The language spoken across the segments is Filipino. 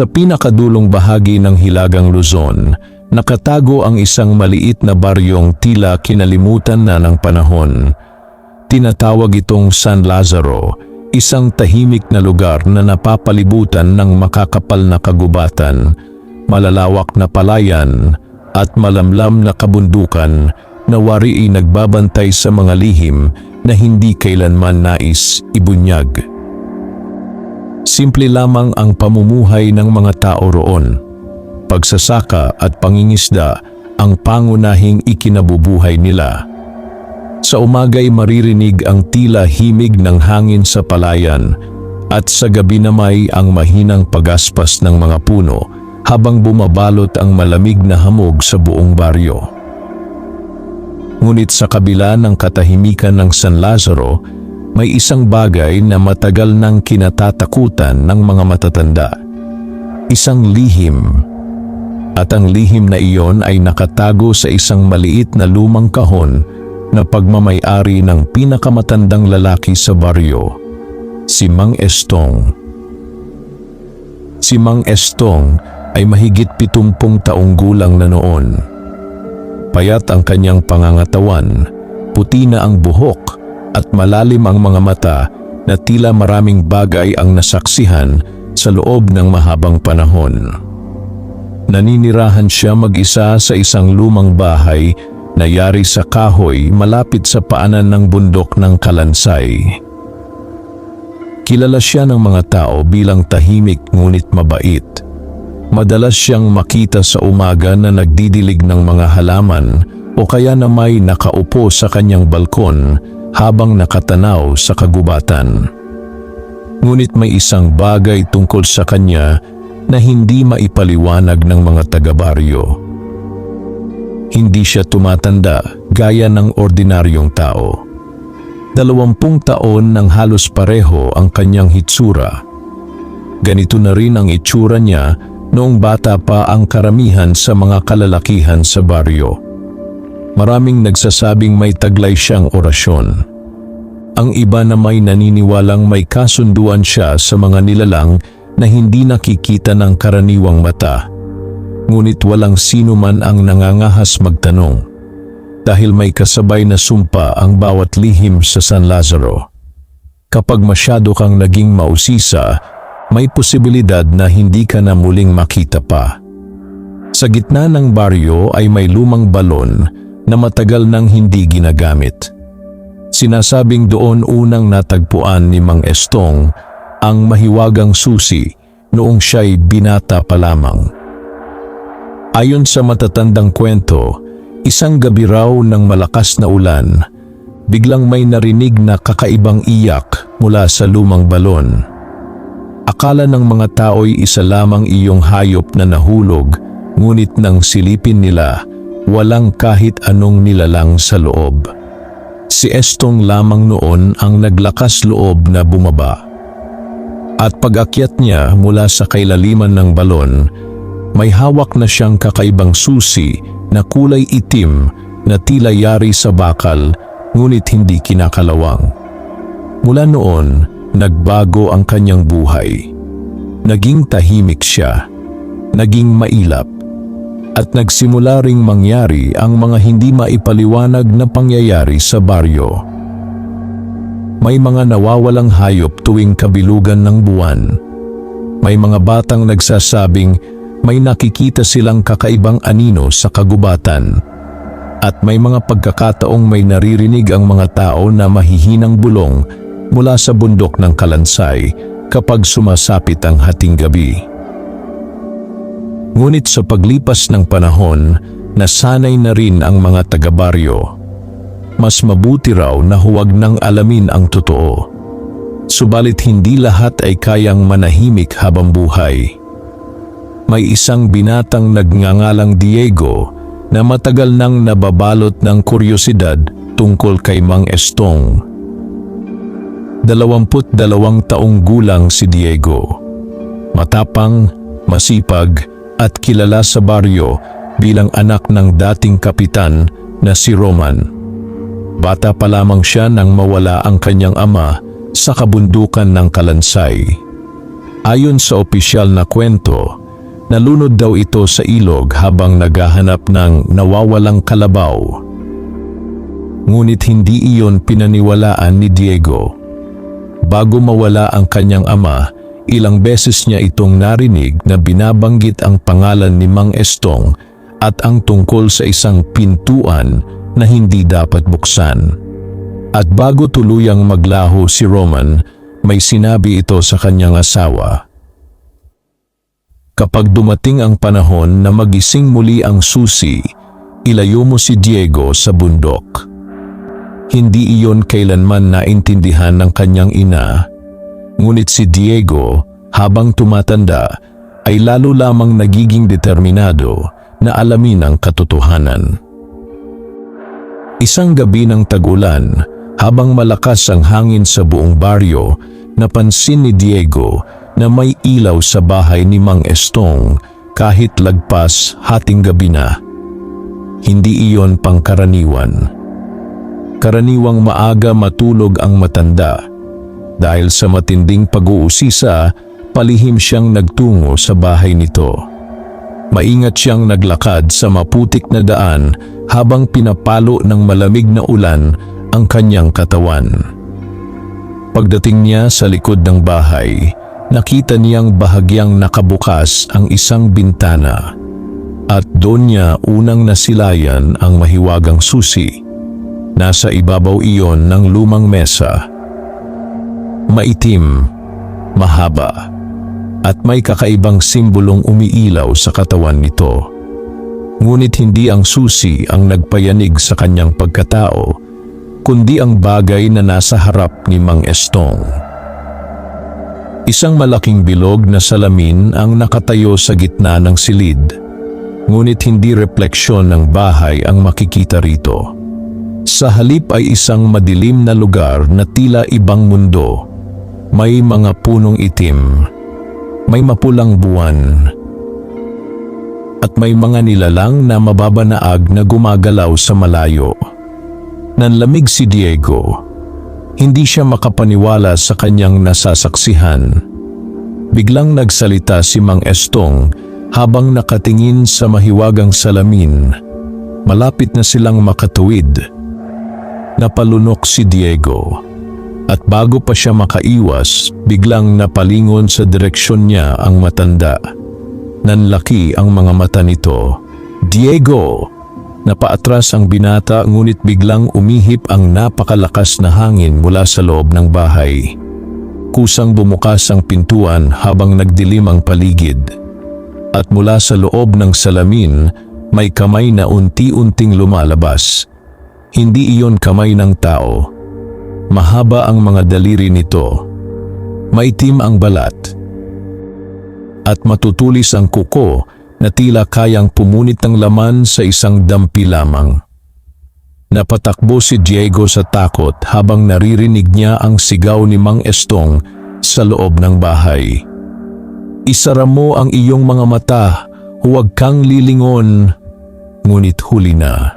Sa pinakadulong bahagi ng Hilagang Luzon, nakatago ang isang maliit na baryong tila kinalimutan na ng panahon. Tinatawag itong San Lazaro, isang tahimik na lugar na napapalibutan ng makakapal na kagubatan, malalawak na palayan, at malamlam na kabundukan na wari ay nagbabantay sa mga lihim na hindi kailanman nais ibunyag. Simple lamang ang pamumuhay ng mga tao roon. Pagsasaka at pangingisda ang pangunahing ikinabubuhay nila. Sa umaga'y maririnig ang tila himig ng hangin sa palayan at sa gabi namay ang mahinang pagaspas ng mga puno habang bumabalot ang malamig na hamog sa buong baryo. Ngunit sa kabila ng katahimikan ng San Lazaro, may isang bagay na matagal nang kinatatakutan ng mga matatanda. Isang lihim. At ang lihim na iyon ay nakatago sa isang maliit na lumang kahon na pagmamay-ari ng pinakamatandang lalaki sa baryo, si Mang Estong. Si Mang Estong ay mahigit 70 taong gulang na noon. Payat ang kanyang pangangatawan, puti na ang buhok at malalim ang mga mata na tila maraming bagay ang nasaksihan sa loob ng mahabang panahon. Naninirahan siya mag-isa sa isang lumang bahay na yari sa kahoy malapit sa paanan ng bundok ng Kalansay. Kilala siya ng mga tao bilang tahimik ngunit mabait. Madalas siyang makita sa umaga na nagdidilig ng mga halaman o kaya na may nakaupo sa kanyang balkon habang nakatanaw sa kagubatan. Ngunit may isang bagay tungkol sa kanya na hindi maipaliwanag ng mga taga-baryo. Hindi siya tumatanda gaya ng ordinaryong tao. 20 taon nang halos pareho ang kanyang hitsura. Ganito na rin ang itsura niya noong bata pa ang karamihan sa mga kalalakihan sa baryo. Maraming nagsasabing may taglay siyang orasyon. Ang iba na may naniniwalang may kasunduan siya sa mga nilalang na hindi nakikita ng karaniwang mata. Ngunit walang sino man ang nangangahas magtanong dahil may kasabay na sumpa ang bawat lihim sa San Lazaro. Kapag masyado kang naging mausisa, may posibilidad na hindi ka na muling makita pa. Sa gitna ng baryo ay may lumang balon na matagal nang hindi ginagamit. Sinasabing doon unang natagpuan ni Mang Estong ang mahiwagang susi noong siya'y binata pa lamang. Ayon sa matatandang kwento, isang gabi raw ng malakas na ulan, biglang may narinig na kakaibang iyak mula sa lumang balon. Akala ng mga tao'y isa lamang iyong hayop na nahulog, ngunit nang silipin nila, walang kahit anong nilalang sa loob. Si Estong lamang noon ang naglakas loob na bumaba. At pag-akyat niya mula sa kailaliman ng balon, may hawak na siyang kakaibang susi na kulay itim na tila yari sa bakal ngunit hindi kinakalawang. Mula noon, nagbago ang kanyang buhay. Naging tahimik siya, naging mailap, at nagsimula ring mangyari ang mga hindi maipaliwanag na pangyayari sa baryo. May mga nawawalang hayop tuwing kabilugan ng buwan. May mga batang nagsasabing may nakikita silang kakaibang anino sa kagubatan. At may mga pagkakataong may naririnig ang mga tao na mahihinang bulong mula sa bundok ng Kalansay kapag sumasapit ang hating gabi. Ngunit sa paglipas ng panahon, nasanay na rin ang mga taga-baryo. Mas mabuti raw na huwag nang alamin ang totoo. Subalit hindi lahat ay kayang manahimik habang buhay. May isang binatang nagngangalang Diego na matagal nang nababalot ng kuryosidad tungkol kay Mang Estong. 22 taong gulang si Diego. Matapang, masipag at kilala sa baryo bilang anak ng dating kapitan na si Roman. Bata pa lamang siya nang mawala ang kanyang ama sa kabundukan ng Kalansay. Ayon sa opisyal na kwento, nalunod daw ito sa ilog habang naghahanap ng nawawalang kalabaw. Ngunit hindi iyon pinaniwalaan ni Diego. Bago mawala ang kanyang ama, ilang beses niya itong narinig na binabanggit ang pangalan ni Mang Estong at ang tungkol sa isang pintuan na hindi dapat buksan. At bago tuluyang maglaho si Roman, may sinabi ito sa kanyang asawa. Kapag dumating ang panahon na magising muli ang susi, ilayo mo si Diego sa bundok. Hindi iyon kailanman naintindihan ng kanyang ina, ngunit si Diego, habang tumatanda, ay lalo lamang nagiging determinado na alamin ang katotohanan. Isang gabi ng tag-ulan, habang malakas ang hangin sa buong baryo, napansin ni Diego na may ilaw sa bahay ni Mang Estong kahit lagpas hating gabi na. Hindi iyon pangkaraniwan. Karaniwang maaga matulog ang matanda. Dahil sa matinding pag-uusisa, palihim siyang nagtungo sa bahay nito. Maingat siyang naglakad sa maputik na daan habang pinapalo ng malamig na ulan ang kanyang katawan. Pagdating niya sa likod ng bahay, nakita niyang bahagyang nakabukas ang isang bintana at doon niya unang nasilayan ang mahiwagang susi. Nasa ibabaw iyon ng lumang mesa. Maitim, mahaba, at may kakaibang simbolong umiilaw sa katawan nito. Ngunit hindi ang susi ang nagpayanig sa kanyang pagkatao, kundi ang bagay na nasa harap ni Mang Estong. Isang malaking bilog na salamin ang nakatayo sa gitna ng silid, ngunit hindi refleksyon ng bahay ang makikita rito. Sa halip ay isang madilim na lugar na tila ibang mundo. May mga punong itim, may mapulang buwan, at may mga nilalang na mababanaag na gumagalaw sa malayo. Nanlamig si Diego. Hindi siya makapaniwala sa kanyang nasasaksihan. Biglang nagsalita si Mang Estong habang nakatingin sa mahiwagang salamin. Malapit na silang makatuwid. Napalunok si Diego. At bago pa siya makaiwas, biglang napalingon sa direksyon niya ang matanda. Nanlaki ang mga mata nito. Diego! Napaatras ang binata ngunit biglang umihip ang napakalakas na hangin mula sa loob ng bahay. Kusang bumukas ang pintuan habang nagdilim ang paligid. At mula sa loob ng salamin, may kamay na unti-unting lumalabas. Hindi iyon kamay ng tao. Mahaba ang mga daliri nito. Maitim ang balat. At matutulis ang kuko na tila kayang pumunit ng laman sa isang dampi lamang. Napatakbo si Diego sa takot habang naririnig niya ang sigaw ni Mang Estong sa loob ng bahay. Isara mo ang iyong mga mata, huwag kang lilingon, ngunit huli na.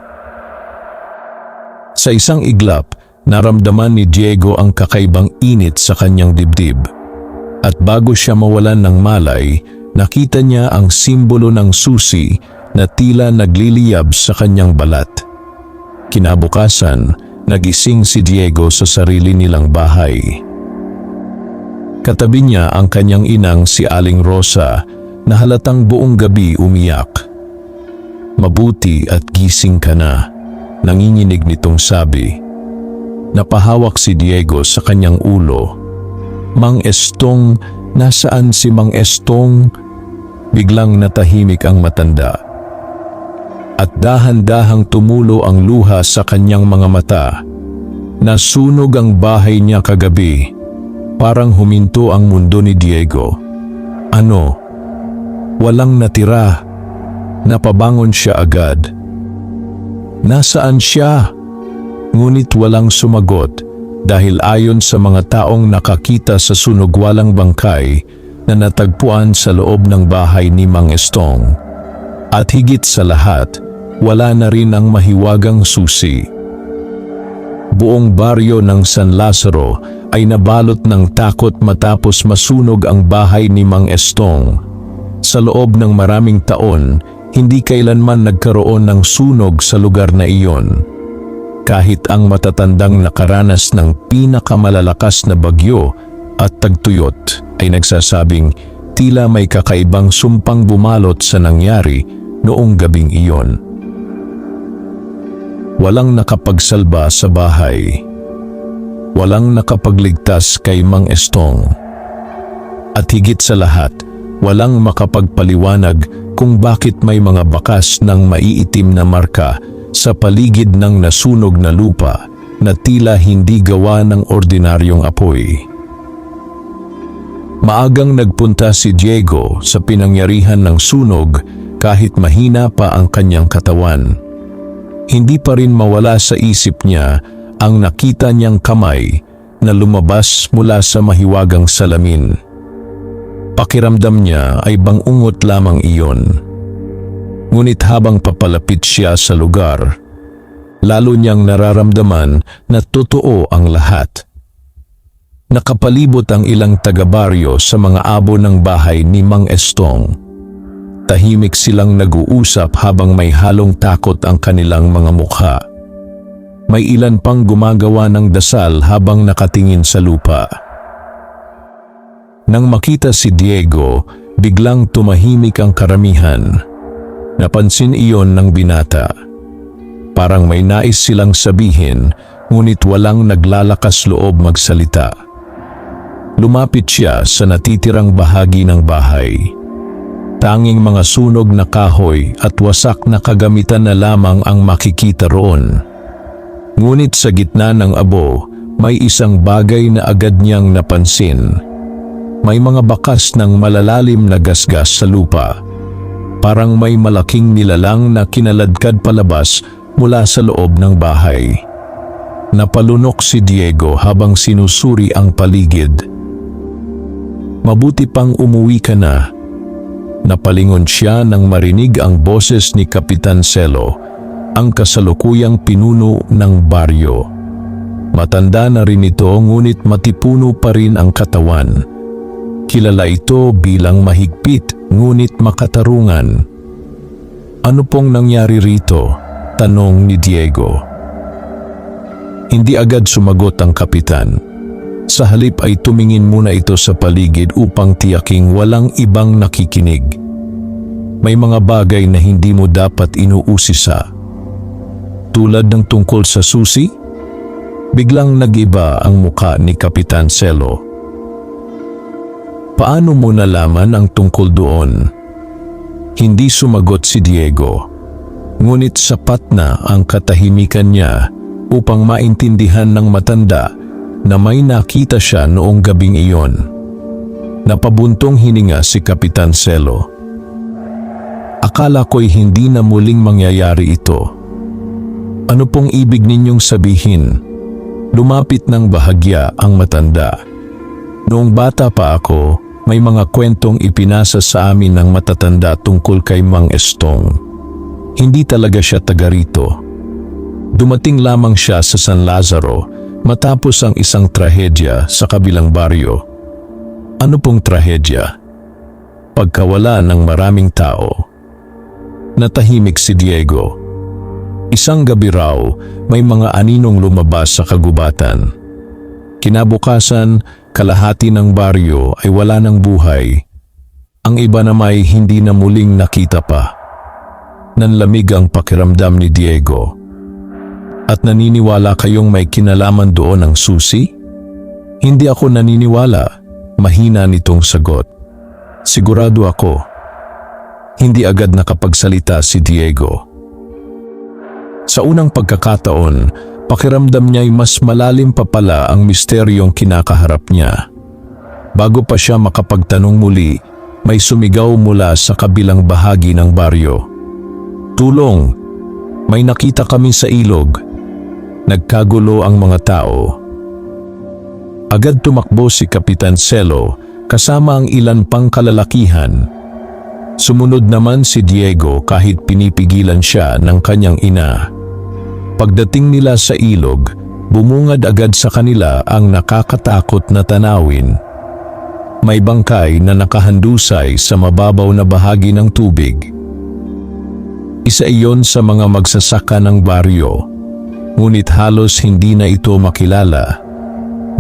Sa isang iglap, naramdaman ni Diego ang kakaibang init sa kanyang dibdib. At bago siya mawalan ng malay, nakita niya ang simbolo ng susi na tila nagliliyab sa kanyang balat. Kinabukasan, nagising si Diego sa sarili nilang bahay. Katabi niya ang kanyang inang si Aling Rosa na halatang buong gabi umiyak. Mabuti at gising ka na, nanginginig nitong sabi. Napahawak si Diego sa kanyang ulo. Mang Estong, nasaan si Mang Estong? Biglang natahimik ang matanda. At dahan-dahang tumulo ang luha sa kanyang mga mata. Nasunog ang bahay niya kagabi. Parang huminto ang mundo ni Diego. Ano? Walang natira. Napabangon siya agad. Nasaan siya? Ngunit walang sumagot dahil ayon sa mga taong nakakita sa sunugwalang bangkay na natagpuan sa loob ng bahay ni Mang Estong. At higit sa lahat, wala na rin ang mahiwagang susi. Buong baryo ng San Lazaro ay nabalot ng takot matapos masunog ang bahay ni Mang Estong. Sa loob ng maraming taon, hindi kailanman nagkaroon ng sunog sa lugar na iyon. Kahit ang matatandang nakaranas ng pinakamalalakas na bagyo at tagtuyot ay nagsasabing tila may kakaibang sumpang bumalot sa nangyari noong gabing iyon. Walang nakapagsalba sa bahay. Walang nakapagligtas kay Mang Estong. At higit sa lahat, walang makapagpaliwanag kung bakit may mga bakas ng maiitim na marka sa paligid ng nasunog na lupa na tila hindi gawa ng ordinaryong apoy. Maagang nagpunta si Diego sa pinangyarihan ng sunog kahit mahina pa ang kanyang katawan. Hindi pa rin mawala sa isip niya ang nakita niyang kamay na lumabas mula sa mahiwagang salamin. Pakiramdam niya ay bangungot lamang iyon. Ngunit habang papalapit siya sa lugar, lalo niyang nararamdaman na totoo ang lahat. Nakapalibot ang ilang taga-baryo sa mga abo ng bahay ni Mang Estong. Tahimik silang nag-uusap habang may halong takot ang kanilang mga mukha. May ilan pang gumagawa ng dasal habang nakatingin sa lupa. Nang makita si Diego, biglang tumahimik ang karamihan. Napansin iyon ng binata. Parang may nais silang sabihin, ngunit walang naglalakas loob magsalita. Lumapit siya sa natitirang bahagi ng bahay. Tanging mga sunog na kahoy at wasak na kagamitan na lamang ang makikita roon. Ngunit sa gitna ng abo, may isang bagay na agad niyang napansin. May mga bakas ng malalalim na gasgas sa lupa. Parang may malaking nilalang na kinaladkad palabas mula sa loob ng bahay. Napalunok si Diego habang sinusuri ang paligid. Mabuti pang umuwi ka na. Napalingon siya nang marinig ang boses ni Kapitan Celo, ang kasalukuyang pinuno ng baryo. Matanda na rin ito ngunit matipuno pa rin ang katawan. Kilala ito bilang mahigpit ngunit makatarungan. Ano pong nangyari rito? Tanong ni Diego. Hindi agad sumagot ang kapitan. Sa halip ay tumingin muna ito sa paligid upang tiyaking walang ibang nakikinig. May mga bagay na hindi mo dapat inuusisa. Tulad ng tungkol sa susi? Biglang nag-iba ang muka ni Kapitan Celo. Paano mo nalaman ang tungkol doon? Hindi sumagot si Diego. Ngunit sapat na ang katahimikan niya upang maintindihan ng matanda na may nakita siya noong gabing iyon. Napabuntong hininga si Kapitan Celo. Akala ko'y hindi na muling mangyayari ito. Ano pong ibig ninyong sabihin? Lumapit ng bahagya ang matanda. Noong bata pa ako, may mga kwentong ipinasa sa amin ng matatanda tungkol kay Mang Estong. Hindi talaga siya taga rito. Dumating lamang siya sa San Lazaro matapos ang isang trahedya sa kabilang baryo. Ano pong trahedya? Pagkawala ng maraming tao. Natahimik si Diego. Isang gabi raw, may mga aninong lumabas sa kagubatan. Kinabukasan, kalahati ng baryo ay wala ng buhay. Ang iba naman hindi na muling nakita pa. Nanlamig ang pakiramdam ni Diego. At naniniwala kayong may kinalaman doon ang susi? Hindi ako naniniwala. Mahina nitong sagot. Sigurado ako. Hindi agad nakapagsalita si Diego. Sa unang pagkakataon, pakiramdam niya'y mas malalim pa pala ang misteryong kinakaharap niya. Bago pa siya makapagtanong muli, may sumigaw mula sa kabilang bahagi ng baryo. Tulong! May nakita kami sa ilog. Nagkagulo ang mga tao. Agad tumakbo si Kapitan Celo kasama ang ilan pang kalalakihan. Sumunod naman si Diego kahit pinipigilan siya ng kanyang ina. Pagdating nila sa ilog, Bumungad agad sa kanila ang nakakatakot na tanawin. May bangkay na nakahandusay sa mababaw na bahagi ng tubig. Isa iyon sa mga magsasaka ng baryo, ngunit halos hindi na ito makilala.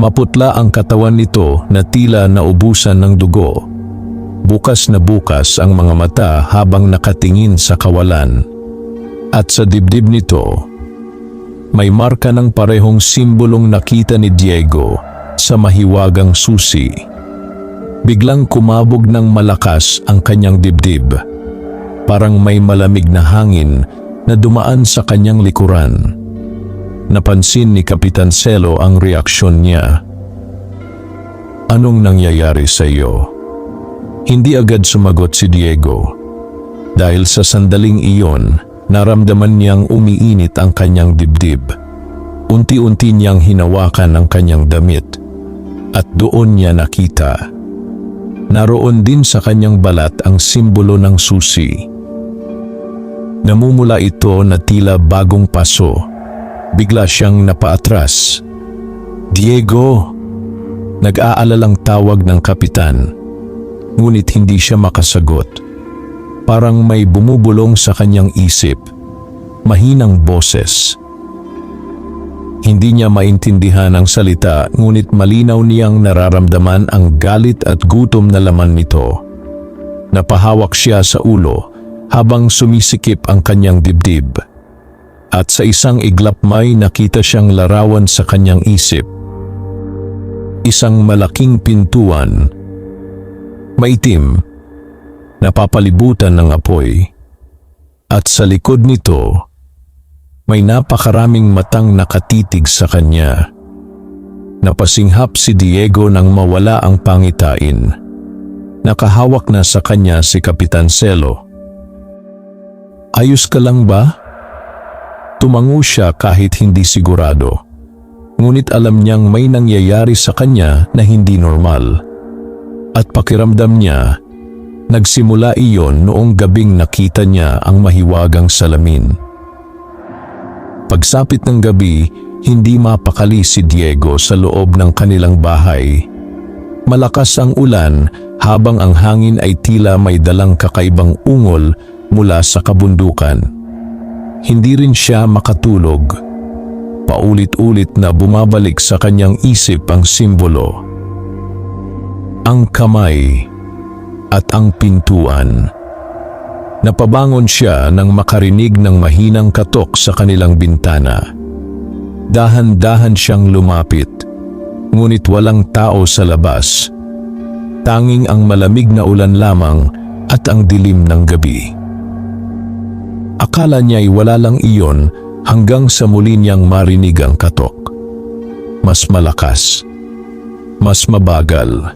Maputla ang katawan nito na tila naubusan ng dugo. Bukas na bukas ang mga mata habang nakatingin sa kawalan. At sa dibdib nito, may marka ng parehong simbolong nakita ni Diego sa mahiwagang susi. Biglang kumabog ng malakas ang kanyang dibdib. Parang may malamig na hangin na dumaan sa kanyang likuran. Napansin ni Kapitan Celo ang reaksyon niya. "Anong nangyayari sa iyo?" Hindi agad sumagot si Diego. Dahil sa sandaling iyon, naramdaman niyang umiinit ang kanyang dibdib. Unti-unti niyang hinawakan ang kanyang damit at doon niya nakita. Naroon din sa kanyang balat ang simbolo ng susi. Namumula ito na tila bagong paso. Bigla siyang napaatras. "Diego!" Nag-aalalang tawag ng kapitan. Ngunit hindi siya makasagot. Parang may bumubulong sa kanyang isip. Mahinang boses. Hindi niya maintindihan ang salita, ngunit malinaw niyang nararamdaman ang galit at gutom na laman nito. Napahawak siya sa ulo habang sumisikip ang kanyang dibdib. At sa isang iglap may nakita siyang larawan sa kanyang isip. Isang malaking pintuan, maitim, napapalibutan ng apoy. At sa likod nito, may napakaraming matang nakatitig sa kanya. Napasinghap si Diego nang mawala ang pangitain. Nakahawak na sa kanya si Kapitan Celo. "Ayos ka lang ba?" Tumango siya kahit hindi sigurado. Ngunit alam niyang may nangyayari sa kanya na hindi normal. At pakiramdam niya, nagsimula iyon noong gabing nakita niya ang mahiwagang salamin. Pagsapit ng gabi, hindi mapakali si Diego sa loob ng kanilang bahay. Malakas ang ulan habang ang hangin ay tila may dalang kakaibang ungol mula sa kabundukan. Hindi rin siya makatulog. Paulit-ulit na bumabalik sa kanyang isip ang simbolo. Ang kamay at ang pintuan. Napabangon siya nang makarinig ng mahinang katok sa kanilang bintana. Dahan-dahan siyang lumapit, ngunit walang tao sa labas. Tanging ang malamig na ulan lamang at ang dilim ng gabi. Akala niya'y wala lang iyon hanggang sa muli niyang marinig ang katok. Mas malakas, mas mabagal.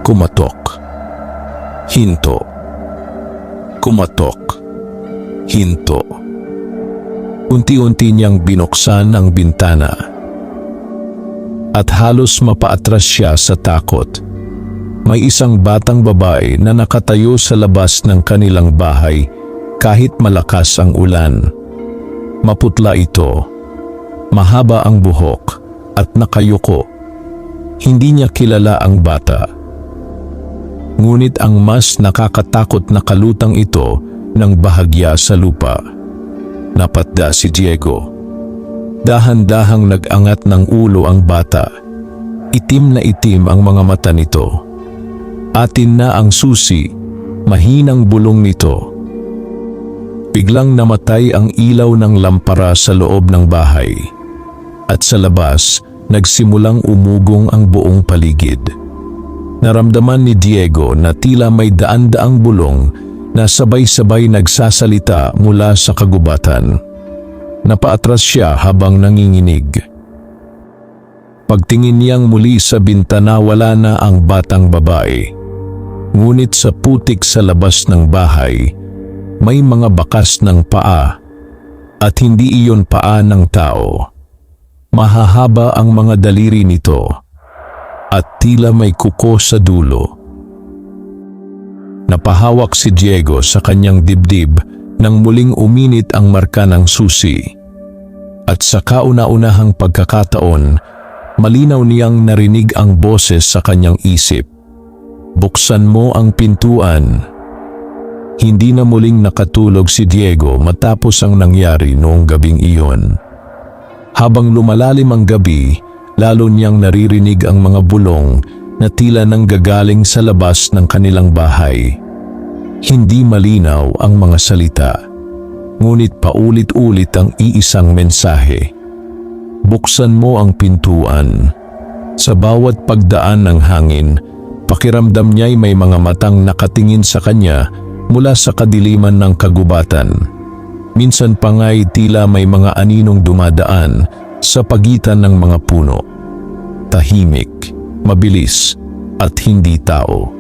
Kumatok. Hinto. Kumatok. Hinto. Unti-unti niyang binuksan ang bintana. At halos mapaatras siya sa takot. May isang batang babae na nakatayo sa labas ng kanilang bahay kahit malakas ang ulan. Maputla ito. Mahaba ang buhok at nakayuko. Hindi niya kilala ang bata. Ngunit ang mas nakakatakot na kalutang ito ng bahagya sa lupa. Napatda si Diego. Dahan-dahang nag-angat ng ulo ang bata. Itim na itim ang mga mata nito. Atin na ang susi, mahinang bulong nito. Biglang namatay ang ilaw ng lampara sa loob ng bahay. At sa labas, nagsimulang umugong ang buong paligid. Naramdaman ni Diego na tila may daan-daang bulong na sabay-sabay nagsasalita mula sa kagubatan. Napaatras siya habang nanginginig. Pagtingin niyang muli sa bintana, wala na ang batang babae. Ngunit sa putik sa labas ng bahay, may mga bakas ng paa at hindi iyon paa ng tao. Mahahaba ang mga daliri nito at tila may kuko sa dulo. Napahawak si Diego sa kanyang dibdib nang muling uminit ang marka ng susi. At sa kauna-unahang pagkakataon, malinaw niyang narinig ang boses sa kanyang isip. Buksan mo ang pintuan. Hindi na muling nakatulog si Diego matapos ang nangyari noong gabing iyon. Habang lumalalim ang gabi, lalo niyang naririnig ang mga bulong na tila nanggagaling sa labas ng kanilang bahay. Hindi malinaw ang mga salita, ngunit paulit-ulit ang iisang mensahe. Buksan mo ang pintuan. Sa bawat pagdaan ng hangin, pakiramdam niya'y may mga matang nakatingin sa kanya mula sa kadiliman ng kagubatan. Minsan pa nga'y tila may mga aninong dumadaan sa pagitan ng mga puno. Tahimik, mabilis, at hindi tao.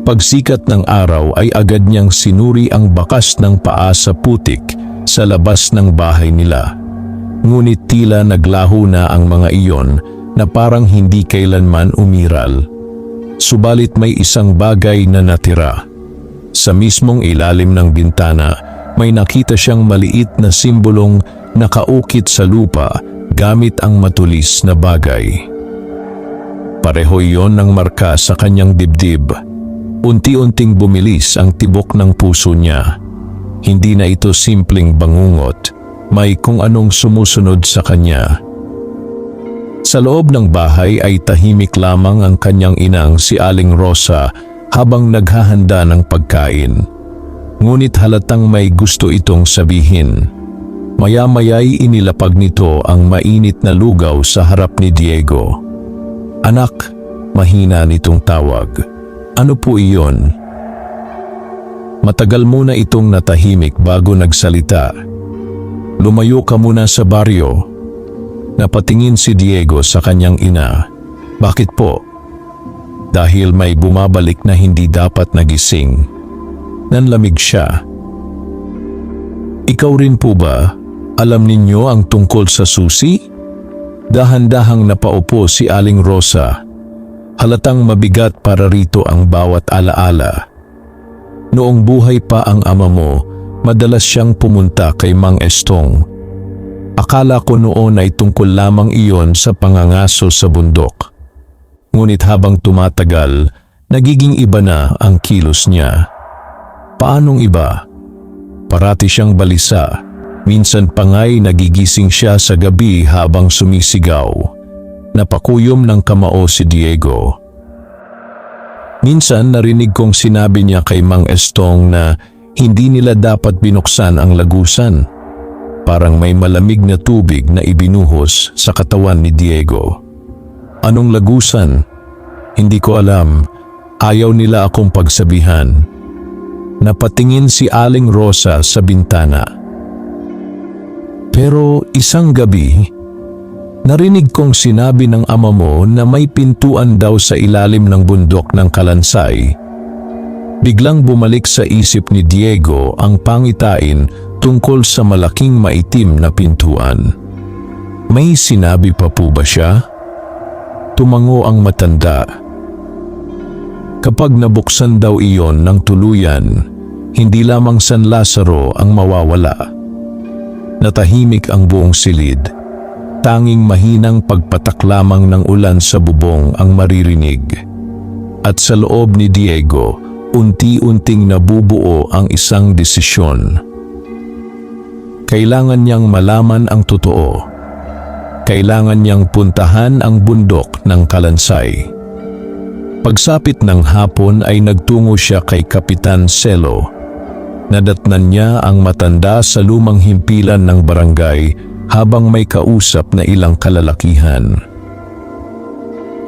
Pagsikat ng araw ay agad niyang sinuri ang bakas ng paa sa putik sa labas ng bahay nila. Ngunit tila naglaho na ang mga iyon na parang hindi kailanman umiral. Subalit may isang bagay na natira. Sa mismong ilalim ng bintana, may nakita siyang maliit na simbolong nakaukit sa lupa gamit ang matulis na bagay. Pareho iyon ng marka sa kanyang dibdib. Unti-unting bumilis ang tibok ng puso niya. Hindi na ito simpleng bangungot, may kung anong sumusunod sa kanya. Sa loob ng bahay ay tahimik lamang ang kanyang inang si Aling Rosa habang naghahanda ng pagkain. Ngunit halatang may gusto itong sabihin. Maya-maya'y inilapag nito ang mainit na lugaw sa harap ni Diego. "Anak," mahina nitong tawag. "Ano po iyon?" Matagal muna itong natahimik bago nagsalita. "Lumayo ka muna sa baryo." Napatingin si Diego sa kanyang ina. "Bakit po?" "Dahil may bumabalik na hindi dapat nagising." Nanlamig siya. "Ikaw rin po ba? Alam ninyo ang tungkol sa susi?" Dahan-dahang napaupo si Aling Rosa. Halatang mabigat para rito ang bawat alaala. Noong buhay pa ang ama mo, madalas siyang pumunta kay Mang Estong. Akala ko noon ay tungkol lamang iyon sa pangangaso sa bundok. Ngunit habang tumatagal, nagiging iba na ang kilos niya. Paanong iba? Parati siyang balisa. Minsan pa nga'y nagigising siya sa gabi habang sumisigaw. Napakuyom ng kamao si Diego. Minsan narinig kong sinabi niya kay Mang Estong na hindi nila dapat binuksan ang lagusan. Parang may malamig na tubig na ibinuhos sa katawan ni Diego. "Anong lagusan?" "Hindi ko alam. Ayaw nila akong pagsabihan." Napatingin si Aling Rosa sa bintana. "Pero isang gabi, narinig kong sinabi ng ama mo na may pintuan daw sa ilalim ng bundok ng Kalansay." Biglang bumalik sa isip ni Diego ang pangitain tungkol sa malaking maitim na pintuan. May sinabi pa po ba siya? Tumango ang matanda. Kapag nabuksan daw iyon ng tuluyan, hindi lamang San Lazaro ang mawawala. Natahimik ang buong silid. Tanging mahinang pagpatak lamang ng ulan sa bubong ang maririnig. At sa loob ni Diego, unti-unting nabubuo ang isang desisyon. Kailangan niyang malaman ang totoo. Kailangan niyang puntahan ang bundok ng Kalansay. Pagsapit ng hapon ay nagtungo siya kay Kapitan Celo. Nadatnan niya ang matanda sa lumang himpilan ng barangay habang may kausap na ilang kalalakihan.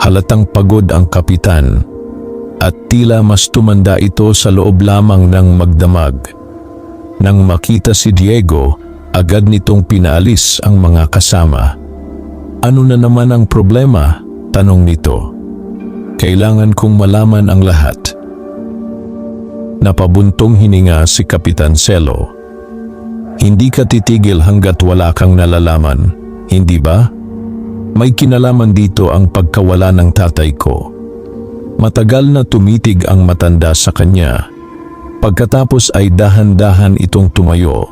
Halatang pagod ang kapitan at tila mas tumanda ito sa loob lamang ng magdamag. Nang makita si Diego, agad nitong pinaalis ang mga kasama. "Ano na naman ang problema?" tanong nito. "Kailangan kong malaman ang lahat." Napabuntong hininga si Kapitan Celo. "Hindi ka titigil hanggat wala kang nalalaman, hindi ba? May kinalaman dito ang pagkawala ng tatay ko." Matagal na tumitig ang matanda sa kanya. Pagkatapos ay dahan-dahan itong tumayo.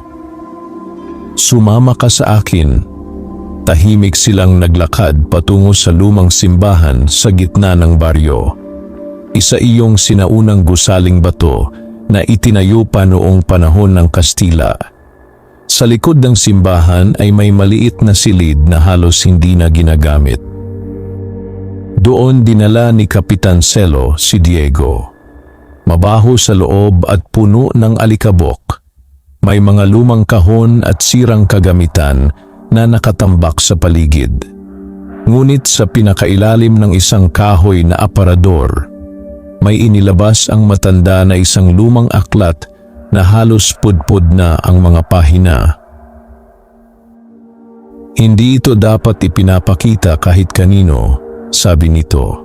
"Sumama ka sa akin." Tahimik silang naglakad patungo sa lumang simbahan sa gitna ng baryo. Isa iyong sinaunang gusaling bato na itinayo pa noong panahon ng Kastila. Sa likod ng simbahan ay may maliit na silid na halos hindi na ginagamit. Doon dinala ni Kapitan Celo si Diego. Mabaho sa loob at puno ng alikabok. May mga lumang kahon at sirang kagamitan na nakatambak sa paligid. Ngunit sa pinakailalim ng isang kahoy na aparador, may inilabas ang matanda na isang lumang aklat na halos pudpud na ang mga pahina. "Hindi ito dapat ipinapakita kahit kanino," sabi nito.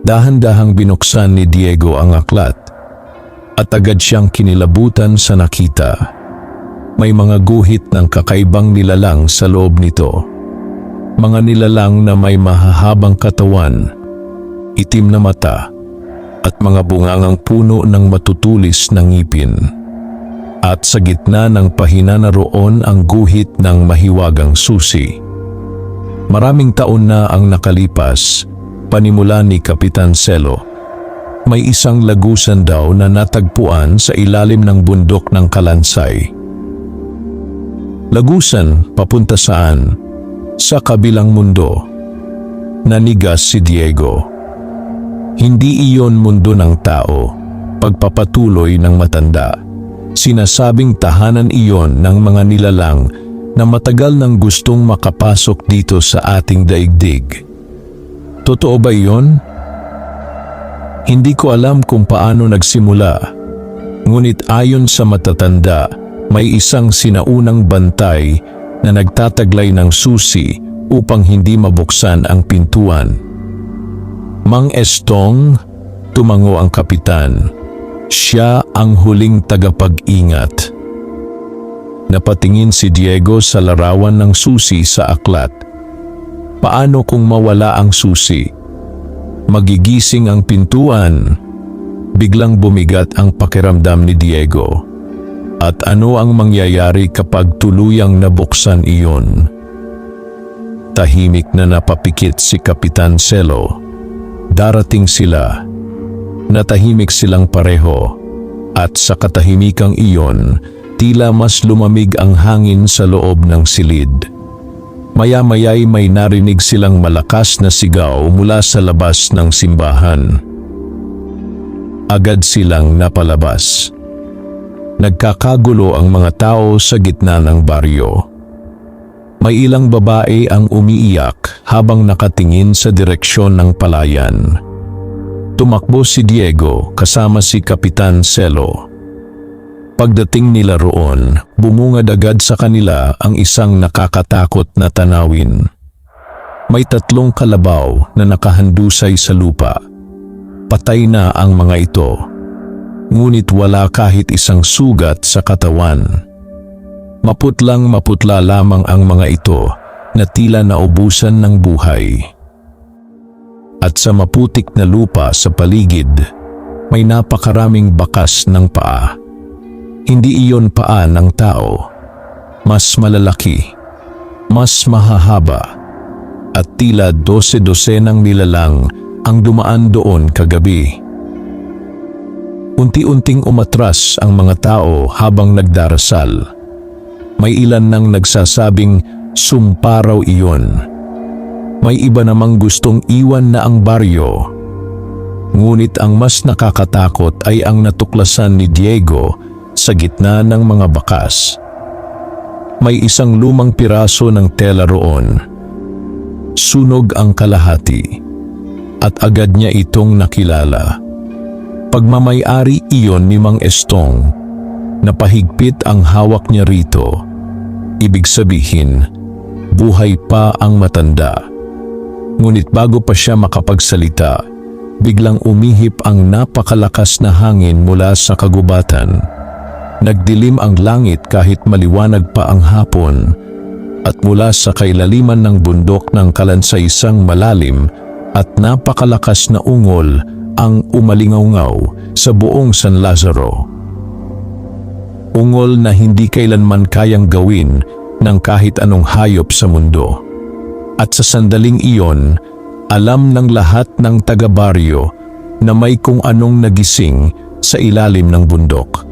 Dahan-dahang binuksan ni Diego ang aklat at agad siyang kinilabutan sa nakita. May mga guhit ng kakaibang nilalang sa loob nito. Mga nilalang na may mahahabang katawan, itim na mata, at mga bungangang puno ng matutulis na ngipin. At sa gitna ng pahina na roon ang guhit ng mahiwagang susi. Maraming taon na ang nakalipas, panimula ni Kapitan Celo. May isang lagusan daw na natagpuan sa ilalim ng bundok ng Kalansay. Lagusan papunta saan? Sa kabilang mundo. Nanigas si Diego. Hindi iyon mundo ng tao, pagpapatuloy ng matanda. Sinasabing tahanan iyon ng mga nilalang na matagal nang gustong makapasok dito sa ating daigdig. Totoo ba iyon? Hindi ko alam kung paano nagsimula, ngunit ayon sa matatanda, may isang sinaunang bantay na nagtataglay ng susi upang hindi mabuksan ang pintuan. "Mang Estong," tumango ang kapitan. Siya ang huling tagapag-ingat. Napatingin si Diego sa larawan ng susi sa aklat. Paano kung mawala ang susi? Magigising ang pintuan. Biglang bumigat ang pakiramdam ni Diego. At ano ang mangyayari kapag tuluyang nabuksan iyon? Tahimik na napapikit si Kapitan Celo. Darating sila. Natahimik silang pareho. At sa katahimikang iyon, tila mas lumamig ang hangin sa loob ng silid. Maya-maya'y may narinig silang malakas na sigaw mula sa labas ng simbahan. Agad silang napalabas. Nagkakagulo ang mga tao sa gitna ng baryo. May ilang babae ang umiiyak habang nakatingin sa direksyon ng palayan. Tumakbo si Diego kasama si Kapitan Celo. Pagdating nila roon, bumungad agad sa kanila ang isang nakakatakot na tanawin. May 3 kalabaw na nakahandusay sa lupa. Patay na ang mga ito. Ngunit wala kahit isang sugat sa katawan. Maputla lamang ang mga ito na tila naubusan ng buhay. At sa maputik na lupa sa paligid, may napakaraming bakas ng paa. Hindi iyon paa ng tao. Mas malalaki, mas mahahaba, at tila 12-dosenang nilalang ang dumaan doon kagabi. Unti-unting umatras ang mga tao habang nagdarasal. May ilan nang nagsasabing sumpa raw iyon. May iba namang gustong iwan na ang baryo. Ngunit ang mas nakakatakot ay ang natuklasan ni Diego sa gitna ng mga bakas. May isang lumang piraso ng tela roon. Sunog ang kalahati at agad niya itong nakilala. Pagmamay-ari iyon ni Mang Estong. Napahigpit ang hawak niya rito. Ibig sabihin, buhay pa ang matanda. Ngunit bago pa siya makapagsalita, biglang umihip ang napakalakas na hangin mula sa kagubatan. Nagdilim ang langit kahit maliwanag pa ang hapon, at mula sa kailaliman ng bundok ng kalansaysang malalim at napakalakas na ungol ang umalingaw-ngaw sa buong San Lazaro. ungol na hindi kailanman kayang gawin ng kahit anong hayop sa mundo. At sa sandaling iyon, alam ng lahat ng taga-baryo na may kung anong nagising sa ilalim ng bundok.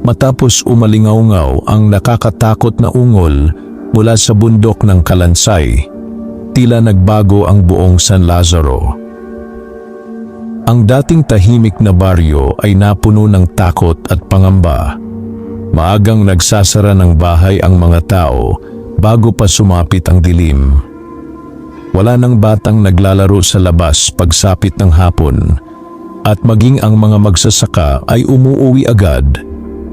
Matapos umalingaw-ngaw ang nakakatakot na ungol mula sa bundok ng Kalansay, tila nagbago ang buong San Lazaro. Ang dating tahimik na baryo ay napuno ng takot at pangamba. Maagang nagsasara ng bahay ang mga tao bago pa sumapit ang dilim. Wala nang batang naglalaro sa labas pagsapit ng hapon, at maging ang mga magsasaka ay umuuwi agad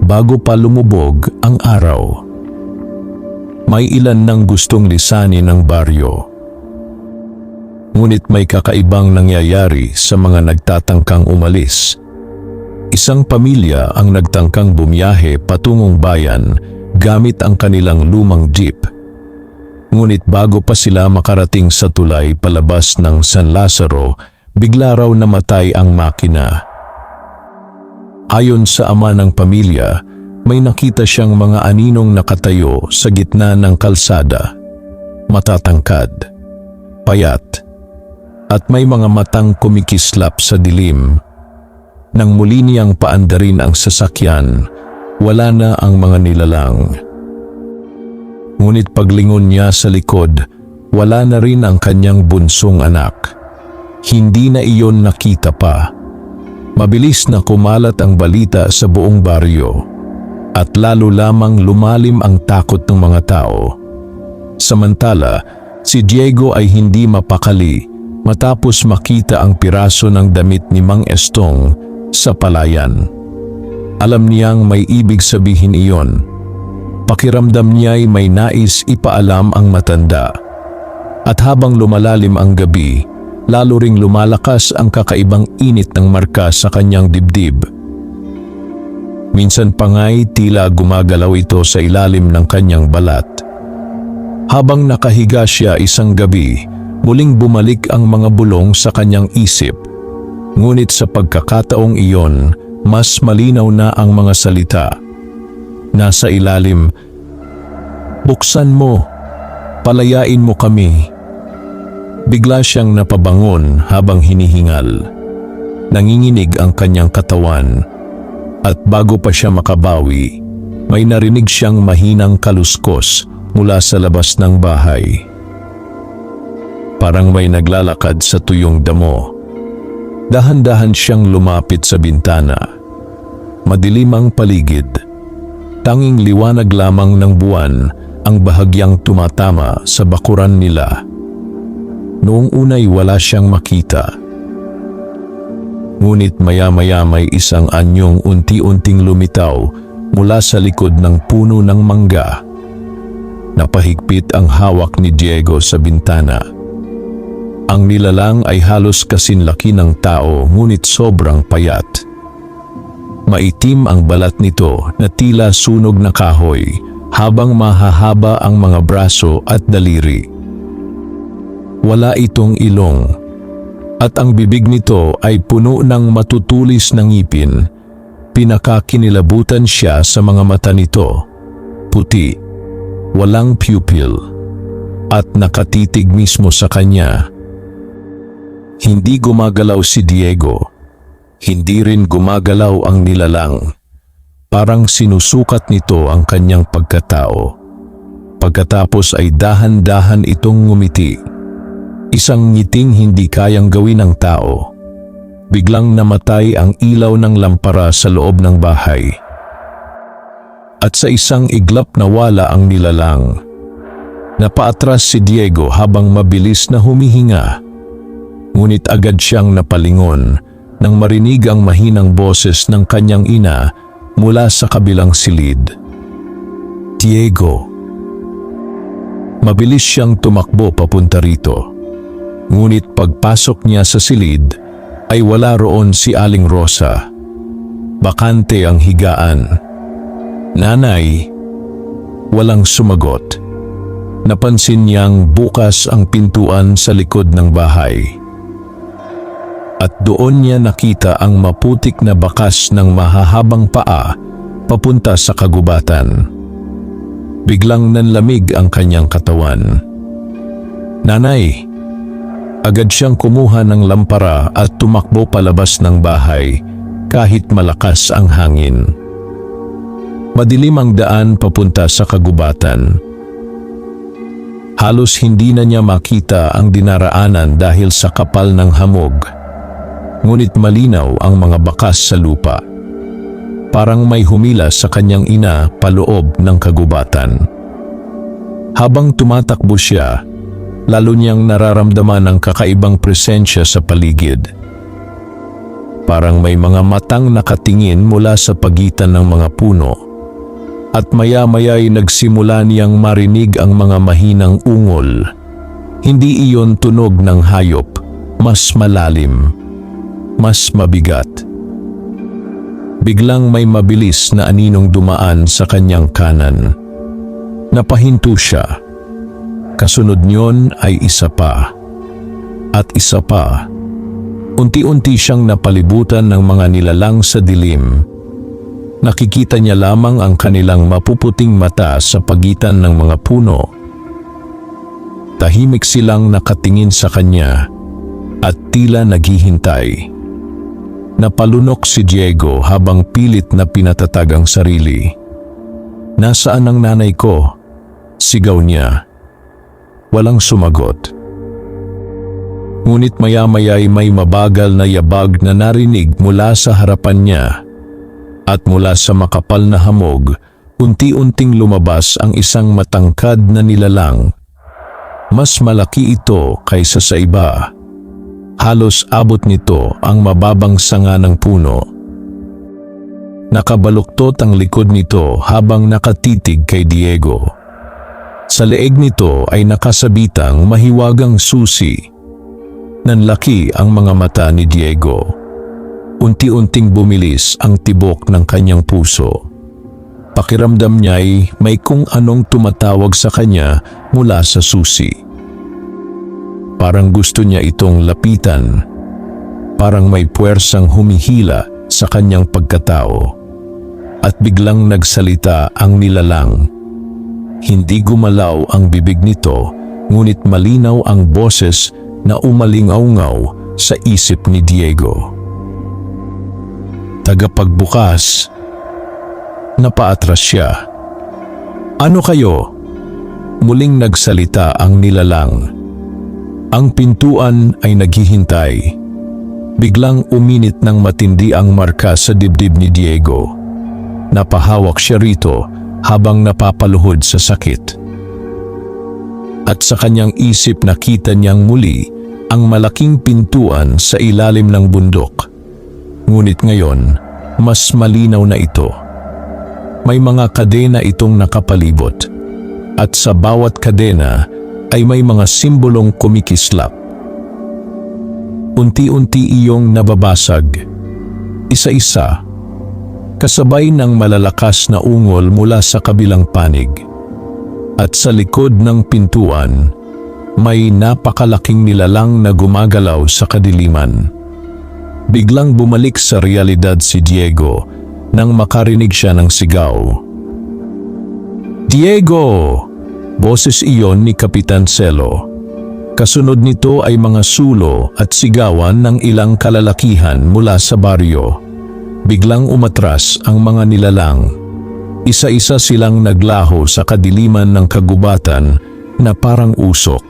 bago pa lumubog ang araw. May ilan nang gustong lisanin ang baryo. Ngunit may kakaibang nangyayari sa mga nagtatangkang umalis. Isang pamilya ang nagtangkang bumiyahe patungong bayan gamit ang kanilang lumang jeep. Ngunit bago pa sila makarating sa tulay palabas ng San Lazaro, bigla raw namatay ang makina. Ayon sa ama ng pamilya, may nakita siyang mga aninong nakatayo sa gitna ng kalsada. Matatangkad, payat, at may mga matang kumikislap sa dilim. Nang muli niyang paandarin ang sasakyan, wala na ang mga nilalang. Ngunit paglingon niya sa likod, wala na rin ang kanyang bunsong anak. Hindi na iyon nakita pa. Mabilis na kumalat ang balita sa buong baryo, at lalo lamang lumalim ang takot ng mga tao. Samantala, si Diego ay hindi mapakali matapos makita ang piraso ng damit ni Mang Estong sa palayan. Alam niyang may ibig sabihin iyon. Pakiramdam niya'y may nais ipaalam ang matanda. At habang lumalalim ang gabi, lalo ring lumalakas ang kakaibang init ng marka sa kanyang dibdib. Minsan pa nga'y tila gumagalaw ito sa ilalim ng kanyang balat. Habang nakahiga siya isang gabi, muling bumalik ang mga bulong sa kanyang isip. Ngunit sa pagkakataong iyon, mas malinaw na ang mga salita. Nasa ilalim, "Buksan mo, palayain mo kami." Bigla siyang napabangon habang hinihingal. Nanginginig ang kanyang katawan, at bago pa siya makabawi, may narinig siyang mahinang kaluskos mula sa labas ng bahay. Parang may naglalakad sa tuyong damo. Dahan-dahan siyang lumapit sa bintana. Madilim ang paligid. Tanging liwanag lamang ng buwan ang bahagyang tumatama sa bakuran nila. Noong unay wala siyang makita. Ngunit maya-maya may isang anyong unti-unting lumitaw mula sa likod ng puno ng mangga. Napahigpit ang hawak ni Diego sa bintana. Ang nilalang ay halos kasinlaki ng tao ngunit sobrang payat. Maitim ang balat nito na tila sunog na kahoy habang mahahaba ang mga braso at daliri. Wala itong ilong at ang bibig nito ay puno ng matutulis na ngipin. Pinakakinilabutan siya sa mga mata nito. Puti, walang pupil, at nakatitig mismo sa kanya. Hindi gumagalaw si Diego. Hindi rin gumagalaw ang nilalang. Parang sinusukat nito ang kanyang pagkatao. Pagkatapos ay dahan-dahan itong ngumiti. Isang ngiting hindi kayang gawin ng tao. Biglang namatay ang ilaw ng lampara sa loob ng bahay. At sa isang iglap nawala ang nilalang. Napaatras si Diego habang mabilis na humihinga. Ngunit agad siyang napalingon nang marinig ang mahinang boses ng kanyang ina mula sa kabilang silid. Diego. Mabilis siyang tumakbo papunta rito. Ngunit pagpasok niya sa silid ay wala roon si Aling Rosa. Bakante ang higaan. Nanay. Walang sumagot. Napansin niyang bukas ang pintuan sa likod ng bahay. At doon niya nakita ang maputik na bakas ng mahahabang paa papunta sa kagubatan. Biglang nanlamig ang kanyang katawan. "Nanay!" Agad siyang kumuha ng lampara at tumakbo palabas ng bahay kahit malakas ang hangin. Madilim ang daan papunta sa kagubatan. Halos hindi na niya makita ang dinaraanan dahil sa kapal ng hamog. Ngunit malinaw ang mga bakas sa lupa. Parang may humila sa kanyang ina paloob ng kagubatan. Habang tumatakbo siya, lalo niyang nararamdaman ang kakaibang presensya sa paligid. Parang may mga matang nakatingin mula sa pagitan ng mga puno. At maya-maya'y nagsimula niyang marinig ang mga mahinang ungol. Hindi iyon tunog ng hayop, mas malalim, mas mabigat. Biglang may mabilis na aninong dumaan sa kanyang kanan. Napahinto siya. Kasunod niyon ay isa pa. At isa pa. Unti-unti siyang napalibutan ng mga nilalang sa dilim. Nakikita niya lamang ang kanilang mapuputing mata sa pagitan ng mga puno. Tahimik silang nakatingin sa kanya at tila naghihintay. Napalunok si Diego habang pilit na pinatatag ang sarili. "Nasaan ang nanay ko?" sigaw niya. Walang sumagot. Ngunit maya-maya'y may mabagal na yabag na narinig mula sa harapan niya. At mula sa makapal na hamog, unti-unting lumabas ang isang matangkad na nilalang. Mas malaki ito kaysa sa iba. Halos abot nito ang mababang sanga ng puno. Nakabaluktot ang likod nito habang nakatitig kay Diego. Sa leeg nito ay nakasabitang mahiwagang susi. Nanlaki ang mga mata ni Diego. Unti-unting bumilis ang tibok ng kanyang puso. Pakiramdam niya'y may kung anong tumatawag sa kanya mula sa susi. Parang gusto niya itong lapitan. Parang may puwersang humihila sa kanyang pagkatao. At biglang nagsalita ang nilalang. Hindi gumalaw ang bibig nito, ngunit malinaw ang boses na umalingaw-ngaw sa isip ni Diego. Tagapagbukas. Napaatras siya. "Ano kayo?" Muling nagsalita ang nilalang. Ang pintuan ay naghihintay. Biglang uminit ng matindi ang marka sa dibdib ni Diego. Napahawak siya rito habang napapaluhod sa sakit. At sa kanyang isip nakita niyang muli ang malaking pintuan sa ilalim ng bundok. Ngunit ngayon, mas malinaw na ito. May mga kadena itong nakapalibot. At sa bawat kadena ay may mga simbolong kumikislap. Unti-unti iyong nababasag. Isa-isa. Kasabay ng malalakas na ungol mula sa kabilang panig. At sa likod ng pintuan, may napakalaking nilalang na gumagalaw sa kadiliman. Biglang bumalik sa realidad si Diego nang makarinig siya ng sigaw. "Diego!" Boses iyon ni Kapitan Celo. Kasunod nito ay mga sulo at sigawan ng ilang kalalakihan mula sa baryo. Biglang umatras ang mga nilalang. Isa-isa silang naglaho sa kadiliman ng kagubatan na parang usok.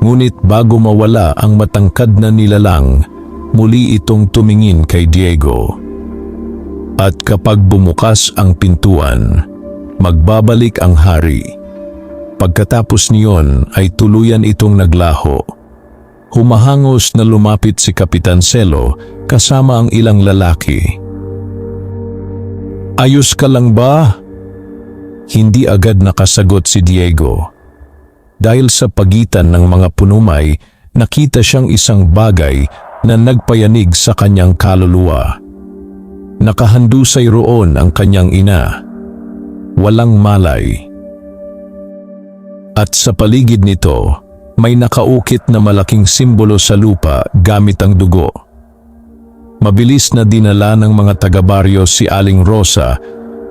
Ngunit bago mawala ang matangkad na nilalang, muli itong tumingin kay Diego. At kapag bumukas ang pintuan, magbabalik ang hari. Pagkatapos niyon ay tuluyan itong naglaho. Humahangos na lumapit si Kapitan Celo kasama ang ilang lalaki. "Ayos ka lang ba?" Hindi agad nakasagot si Diego. Dahil sa pagitan ng mga punumay, nakita siyang isang bagay na nagpayanig sa kanyang kaluluwa. Nakahandusay roon ang kanyang ina. Walang malay. At sa paligid nito, may nakaukit na malaking simbolo sa lupa gamit ang dugo. Mabilis na dinala ng mga taga-baryo si Aling Rosa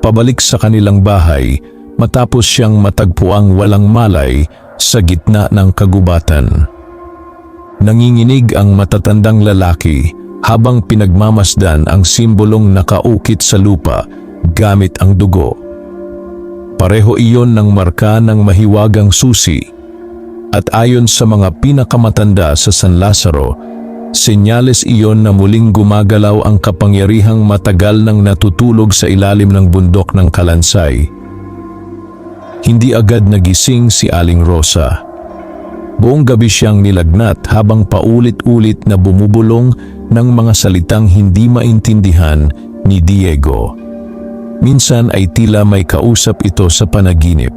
pabalik sa kanilang bahay matapos siyang matagpuang walang malay sa gitna ng kagubatan. Nanginginig ang matatandang lalaki habang pinagmamasdan ang simbolong nakaukit sa lupa gamit ang dugo. Pareho iyon ng marka ng mahiwagang susi at ayon sa mga pinakamatanda sa San Lazaro, senyales iyon na muling gumagalaw ang kapangyarihang matagal nang natutulog sa ilalim ng bundok ng Kalansay. Hindi agad nagising si Aling Rosa. Buong gabi siyang nilagnat habang paulit-ulit na bumubulong ng mga salitang hindi maintindihan ni Diego. Minsan ay tila may kausap ito sa panaginip.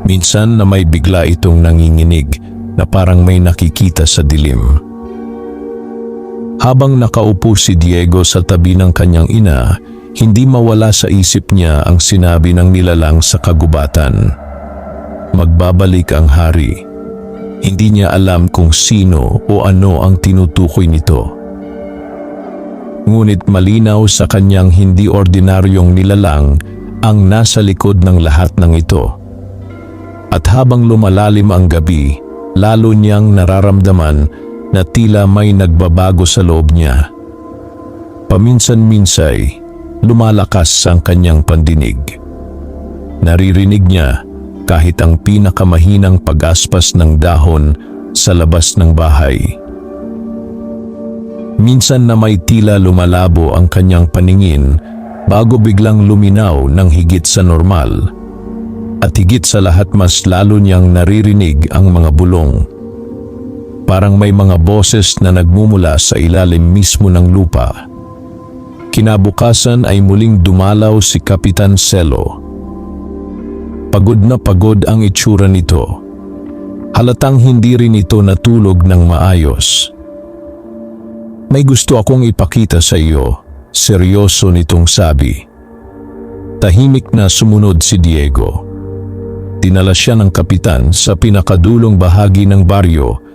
Minsan na may bigla itong nanginginig na parang may nakikita sa dilim. Habang nakaupo si Diego sa tabi ng kanyang ina, hindi mawala sa isip niya ang sinabi ng nilalang sa kagubatan. Magbabalik ang hari. Hindi niya alam kung sino o ano ang tinutukoy nito. Ngunit malinaw sa kanyang hindi ordinaryong nilalang ang nasa likod ng lahat ng ito. At habang lumalalim ang gabi, lalo niyang nararamdaman na tila may nagbabago sa loob niya. Paminsan-minsay, lumalakas ang kanyang pandinig. Naririnig niya kahit ang pinakamahinang pag-aspas ng dahon sa labas ng bahay. Minsan na may tila lumalabo ang kanyang paningin bago biglang luminaw ng higit sa normal. At higit sa lahat mas lalo niyang naririnig ang mga bulong. Parang may mga boses na nagmumula sa ilalim mismo ng lupa. Kinabukasan ay muling dumalaw si Kapitan Celo. Pagod na pagod ang itsura nito. Halatang hindi rin ito natulog ng maayos. May gusto akong ipakita sa iyo, seryoso nitong sabi. Tahimik na sumunod si Diego. Dinala siya ng kapitan sa pinakadulong bahagi ng baryo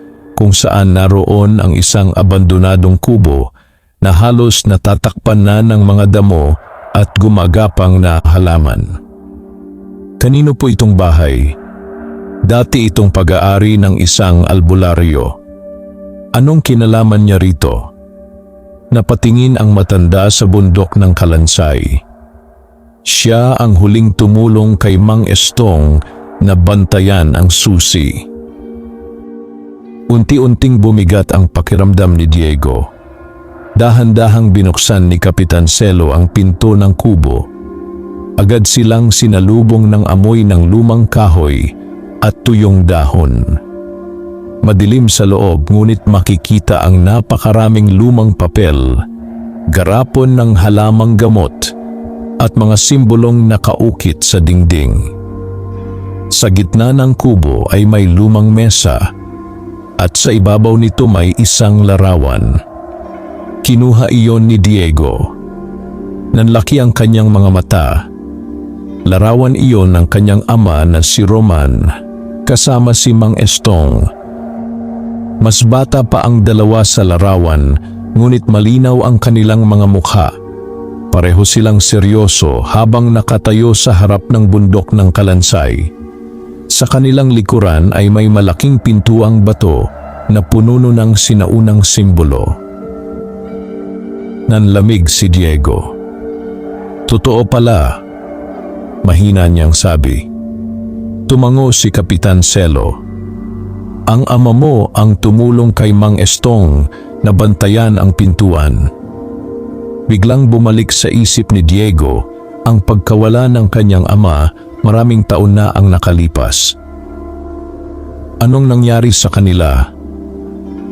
kung saan naroon ang isang abandonadong kubo na halos natatakpan na ng mga damo at gumagapang na halaman. Kanino po itong bahay? Dati itong pag-aari ng isang albularyo. Anong kinalaman niya rito? Napatingin ang matanda sa bundok ng Kalansay. Siya ang huling tumulong kay Mang Estong na bantayan ang susi. Unti-unting bumigat ang pakiramdam ni Diego. Dahan-dahang binuksan ni Kapitan Celo ang pinto ng kubo. Agad silang sinalubong ng amoy ng lumang kahoy at tuyong dahon. Madilim sa loob ngunit makikita ang napakaraming lumang papel, garapon ng halamang gamot at mga simbolong nakaukit sa dingding. Sa gitna ng kubo ay may lumang mesa at sa ibabaw nito may isang larawan. Kinuha iyon ni Diego. Nanlaki ang kanyang mga mata. Larawan iyon ng kanyang ama na si Roman kasama si Mang Estong. Mas bata pa ang dalawa sa larawan, ngunit malinaw ang kanilang mga mukha. Pareho silang seryoso habang nakatayo sa harap ng bundok ng Kalansay. Sa kanilang likuran ay may malaking pintuang bato na puno ng sinaunang simbolo. Nanlamig si Diego. Totoo pala, mahina niyang sabi. Tumango si Kapitan Celo. Ang ama mo ang tumulong kay Mang Estong na bantayan ang pintuan. Biglang bumalik sa isip ni Diego ang pagkawala ng kanyang ama maraming taon na ang nakalipas. Anong nangyari sa kanila?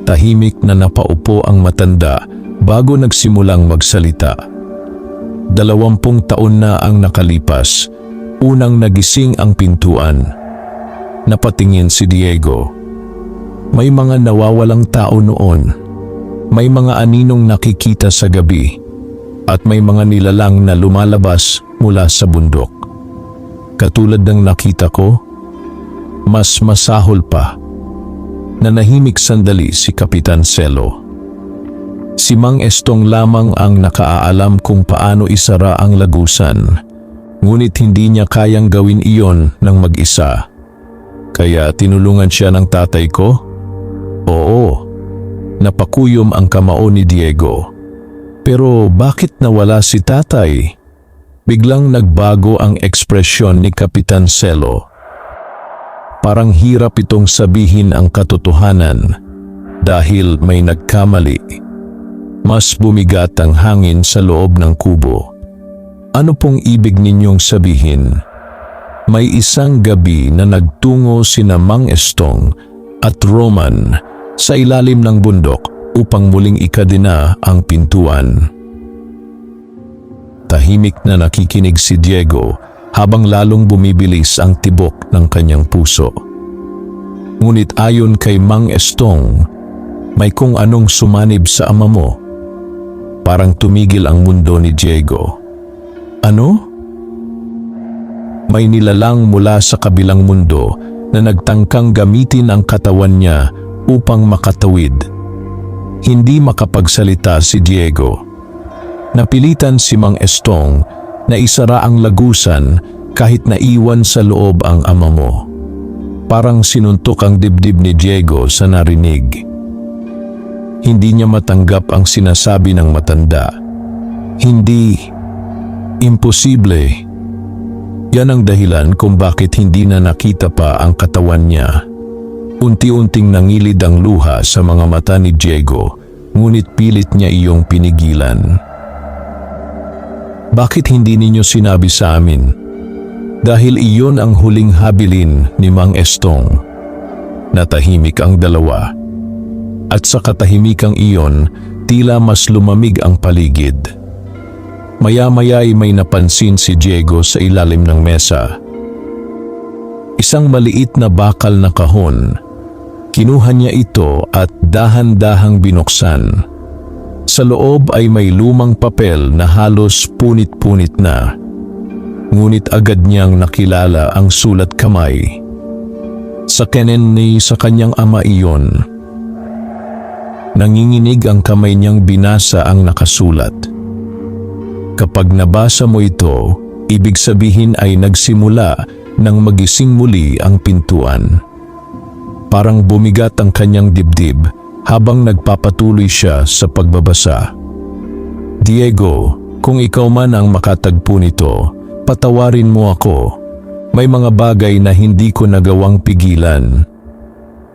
Tahimik na napaupo ang matanda bago nagsimulang magsalita. 20 taon na ang nakalipas, unang nagising ang pintuan. Napatingin si Diego. May mga nawawalang tao noon. May mga aninong nakikita sa gabi at may mga nilalang na lumalabas mula sa bundok. Katulad ng nakita ko, mas masahol pa. Nanahimik sandali si Kapitan Celo. Si Mang Estong lamang ang nakaalam kung paano isara ang lagusan, ngunit hindi niya kayang gawin iyon ng mag-isa. Kaya tinulungan siya ng tatay ko? Oo, napakuyom ang kamao ni Diego. Pero bakit nawala si tatay? Biglang nagbago ang ekspresyon ni Kapitan Celo. Parang hirap itong sabihin ang katotohanan dahil may nagkamali. Mas bumigat ang hangin sa loob ng kubo. Ano pong ibig ninyong sabihin? May isang gabi na nagtungo sina Mang Estong at Roman sa ilalim ng bundok upang muling ikadena ang pintuan. Tahimik na nakikinig si Diego habang lalong bumibilis ang tibok ng kanyang puso. Ngunit ayon kay Mang Estong, may kung anong sumanib sa ama mo. Parang tumigil ang mundo ni Diego. Ano? May nilalang mula sa kabilang mundo na nagtangkang gamitin ang katawan niya upang makatawid. Hindi makapagsalita si Diego. Napilitan si Mang Estong na isara ang lagusan kahit naiwan sa loob ang ama mo. Parang sinuntok ang dibdib ni Diego sa narinig. Hindi niya matanggap ang sinasabi ng matanda. Hindi. Imposible. Yan ang dahilan kung bakit hindi na nakita pa ang katawan niya. Unti-unting nangilid ang luha sa mga mata ni Diego, ngunit pilit niya iyong pinigilan. Bakit hindi ninyo sinabi sa amin? Dahil iyon ang huling habilin ni Mang Estong. Natahimik ang dalawa. At sa katahimikang iyon, tila mas lumamig ang paligid. Maya-maya ay may napansin si Diego sa ilalim ng mesa. Isang maliit na bakal na kahon. Kinuha niya ito at dahan-dahang binuksan. Sa loob ay may lumang papel na halos punit-punit na. Ngunit agad niyang nakilala ang sulat kamay. Sa kenen ni sa kanyang ama iyon. Nanginginig ang kamay niyang binasa ang nakasulat. Kapag nabasa mo ito, ibig sabihin ay nagsimula nang magising muli ang pintuan. Parang bumigat ang kanyang dibdib habang nagpapatuloy siya sa pagbabasa. Diego, kung ikaw man ang makatagpo nito, patawarin mo ako. May mga bagay na hindi ko nagawang pigilan.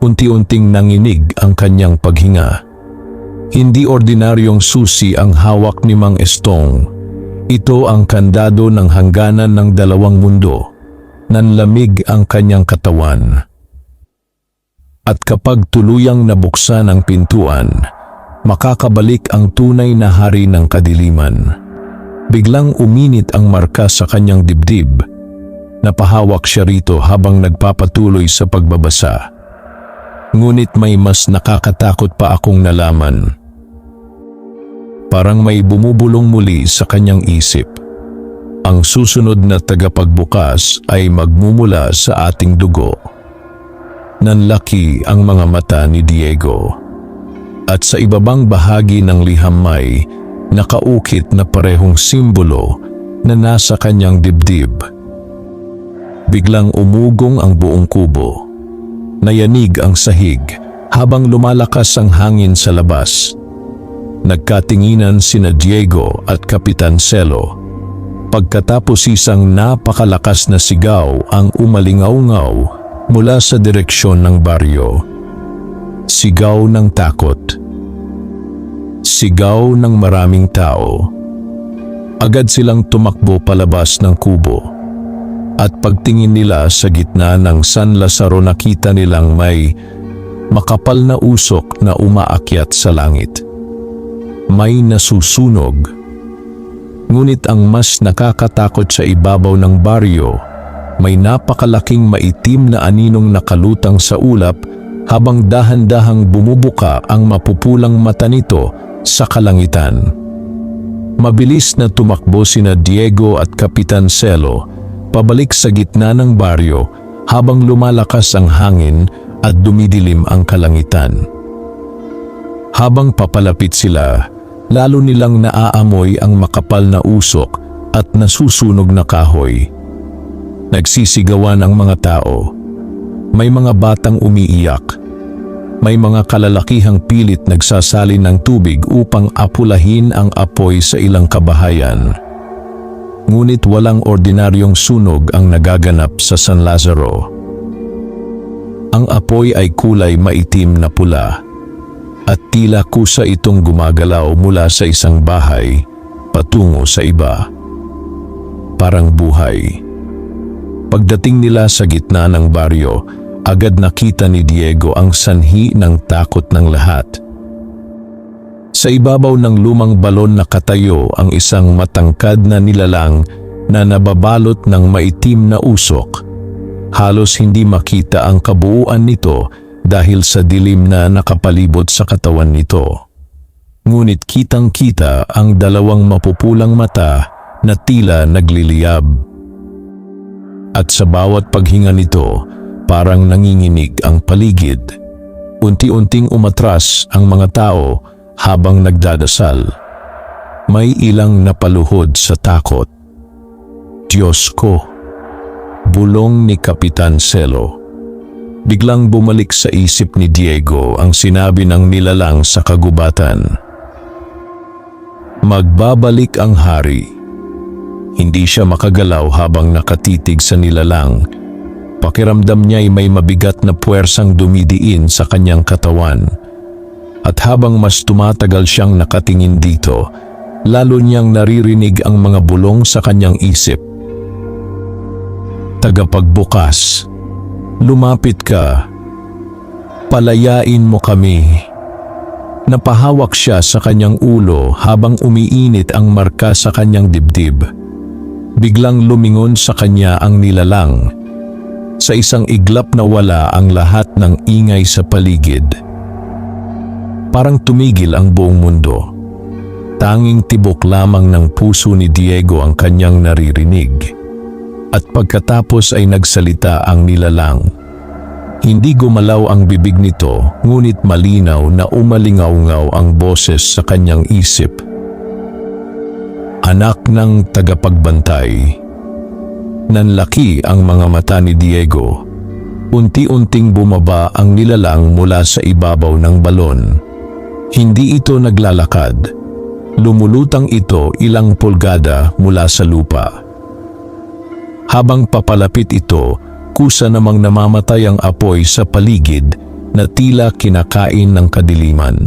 Unti-unting nanginig ang kanyang paghinga. Hindi ordinaryong susi ang hawak ni Mang Estong. Ito ang kandado ng hangganan ng dalawang mundo. Nanlamig ang kanyang katawan. At kapag tuluyang nabuksan ang pintuan, makakabalik ang tunay na hari ng kadiliman. Biglang uminit ang marka sa kanyang dibdib. Napahawak siya rito habang nagpapatuloy sa pagbabasa. Ngunit may mas nakakatakot pa akong nalaman. Parang may bumubulong muli sa kanyang isip. Ang susunod na tagapagbukas ay magmumula sa ating dugo. Nanlaki ang mga mata ni Diego. At sa ibabang bahagi ng lihamay, nakaukit na parehong simbolo na nasa kanyang dibdib. Biglang umugong ang buong kubo. Nayanig ang sahig habang lumalakas ang hangin sa labas. Nagkatinginan sina Diego at Kapitan Celo. Pagkatapos isang napakalakas na sigaw ang umalingaw-ngaw mula sa direksyon ng baryo. Sigaw ng takot. Sigaw ng maraming tao. Agad silang tumakbo palabas ng kubo. At pagtingin nila sa gitna ng San Lazaro, nakita nilang may makapal na usok na umaakyat sa langit. May nasusunog. Ngunit ang mas nakakatakot sa ibabaw ng baryo, may napakalaking maitim na aninong nakalutang sa ulap habang dahan-dahang bumubuka ang mapupulang mata nito sa kalangitan. Mabilis na tumakbo sina Diego at Kapitan Celo pabalik sa gitna ng baryo habang lumalakas ang hangin at dumidilim ang kalangitan. Habang papalapit sila, Lalo nilang naaamoy ang makapal na usok at nasusunog na kahoy. Nagsisigawan ang mga tao. May mga batang umiiyak. May mga kalalakihang pilit nagsasalin ng tubig upang apulahin ang apoy sa ilang kabahayan. Ngunit walang ordinaryong sunog ang nagaganap sa San Lazaro. Ang apoy ay kulay maitim na pula at tila kusa itong gumagalaw mula sa isang bahay patungo sa iba. Parang buhay. Pagdating nila sa gitna ng baryo, agad nakita ni Diego ang sanhi ng takot ng lahat. Sa ibabaw ng lumang balon nakatayo ang isang matangkad na nilalang na nababalot ng maitim na usok. Halos hindi makita ang kabuuan nito dahil sa dilim na nakapalibot sa katawan nito. Ngunit kitang-kita ang dalawang mapupulang mata na tila nagliliyab. At sa bawat paghinga nito, parang nanginginig ang paligid. Unti-unting umatras ang mga tao habang nagdadasal. May ilang napaluhod sa takot. Diyos ko! Bulong ni Kapitan Celo. Biglang bumalik sa isip ni Diego ang sinabi ng nilalang sa kagubatan. Magbabalik ang hari. Hindi siya makagalaw habang nakatitig sa nilalang. Pakiramdam niya ay may mabigat na puwersang dumidiin sa kanyang katawan. At habang mas tumatagal siyang nakatingin dito, lalo niyang naririnig ang mga bulong sa kanyang isip. Tagapagbukas, lumapit ka. Palayain mo kami. Napahawak siya sa kanyang ulo habang umiinit ang marka sa kanyang dibdib. Biglang lumingon sa kanya ang nilalang. Sa isang iglap na wala ang lahat ng ingay sa paligid. Parang tumigil ang buong mundo. Tanging tibok lamang ng puso ni Diego ang kanyang naririnig. At pagkatapos ay nagsalita ang nilalang. Hindi gumalaw ang bibig nito, ngunit malinaw na umalingaw-ngaw ang boses sa kanyang isip. Anak ng tagapagbantay. Nanlaki ang mga mata ni Diego. Unti-unting bumaba ang nilalang mula sa ibabaw ng balon. Hindi ito naglalakad. Lumulutang ito ilang pulgada mula sa lupa. Habang papalapit ito, kusa namang namamatay ang apoy sa paligid na tila kinakain ng kadiliman.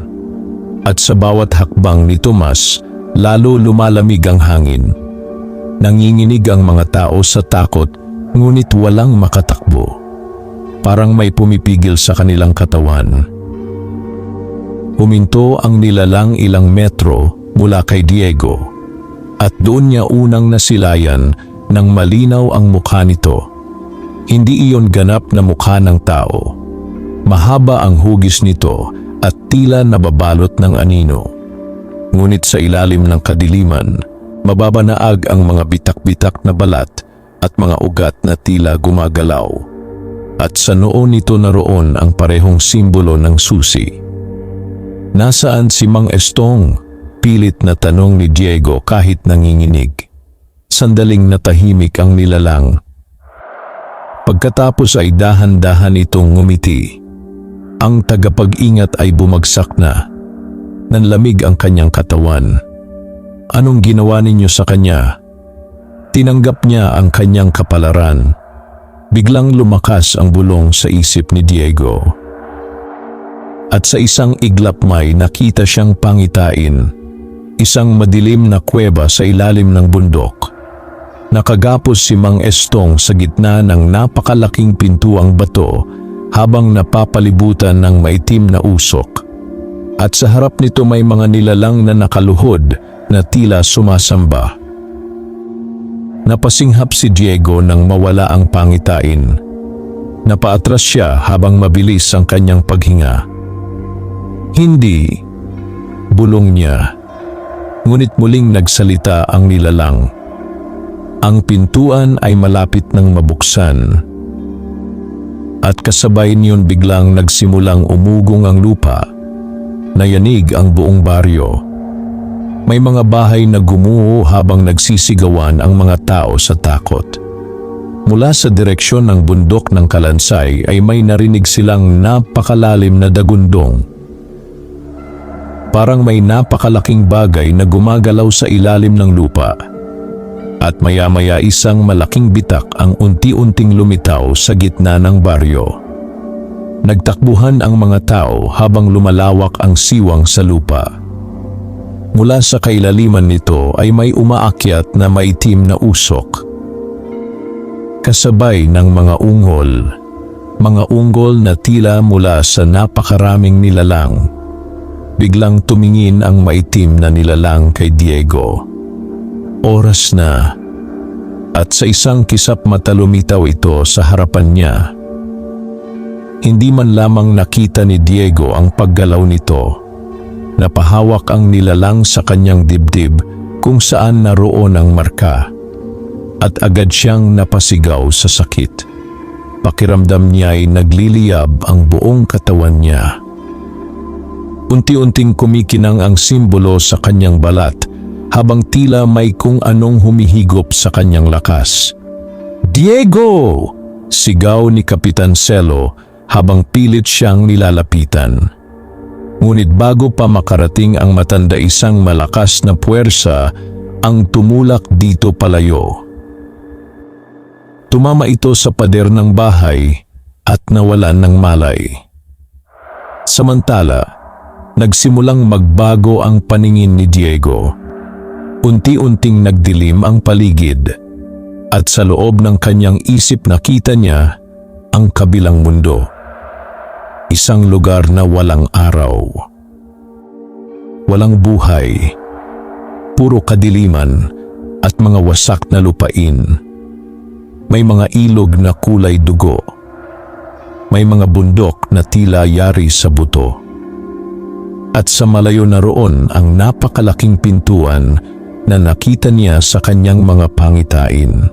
At sa bawat hakbang ni Tomas, lalo lumalamig ang hangin. Nanginginig ang mga tao sa takot, ngunit walang makatakbo. Parang may pumipigil sa kanilang katawan. Huminto ang nilalang ilang metro mula kay Diego, at doon niya unang nasilayan ng malinaw ang mukha nito. Hindi iyon ganap na mukha ng tao. Mahaba ang hugis nito at tila nababalot ng anino. Ngunit sa ilalim ng kadiliman, mababanaag ang mga bitak-bitak na balat at mga ugat na tila gumagalaw. At sa noo nito naroon ang parehong simbolo ng susi. Nasaan si Mang Estong? Pilit na tanong ni Diego kahit nanginginig. Sandaling natahimik ang nilalang. Pagkatapos ay dahan-dahan itong ngumiti. Ang tagapag-ingat ay bumagsak na. Nanlamig ang kanyang katawan. Anong ginawa ninyo sa kanya? Tinanggap niya ang kanyang kapalaran. Biglang lumakas ang bulong sa isip ni Diego. At sa isang iglap may nakita siyang pangitain. Isang madilim na kuweba sa ilalim ng bundok. Nakagapos si Mang Estong sa gitna ng napakalaking pintuang bato habang napapalibutan ng maitim na usok. At sa harap nito may mga nilalang na nakaluhod na tila sumasamba. Napasinghap si Diego nang mawala ang pangitain. Napaatras siya habang mabilis ang kanyang paghinga. Hindi, bulong niya. Ngunit muling nagsalita ang nilalang. Ang pintuan ay malapit nang mabuksan. At kasabay niyon biglang nagsimulang umugong ang lupa. Nayanig ang buong baryo. May mga bahay na gumuho habang nagsisigawan ang mga tao sa takot. Mula sa direksyon ng bundok ng Kalansay ay may narinig silang napakalalim na dagundong. Parang may napakalaking bagay na gumagalaw sa ilalim ng lupa. At maya-maya isang malaking bitak ang unti-unting lumitaw sa gitna ng baryo. Nagtakbuhan ang mga tao habang lumalawak ang siwang sa lupa. Mula sa kailaliman nito ay may umaakyat na maitim na usok. Kasabay ng mga unggol na tila mula sa napakaraming nilalang. Biglang tumingin ang maitim na nilalang kay Diego. Oras na, at sa isang kisap mata lumitaw ito sa harapan niya. Hindi man lamang nakita ni Diego ang paggalaw nito. Napahawak ang nilalang sa kanyang dibdib kung saan naroon ang marka. At agad siyang napasigaw sa sakit. Pakiramdam niya ay nagliliyab ang buong katawan niya. Unti-unting kumikinang ang simbolo sa kanyang balat habang tila may kung anong humihigop sa kanyang lakas. "Diego!" sigaw ni Kapitan Celo habang pilit siyang nilalapitan. Ngunit bago pa makarating ang matanda, isang malakas na puwersa ang tumulak dito palayo. Tumama ito sa pader ng bahay at nawalan ng malay. Samantala, nagsimulang magbago ang paningin ni Diego. Unti-unting nagdilim ang paligid at sa loob ng kanyang isip nakita niya ang kabilang mundo. Isang lugar na walang araw. Walang buhay. Puro kadiliman at mga wasak na lupain. May mga ilog na kulay dugo. May mga bundok na tila yari sa buto. At sa malayo na roon ang napakalaking pintuan na nakita niya sa kanyang mga pangitain.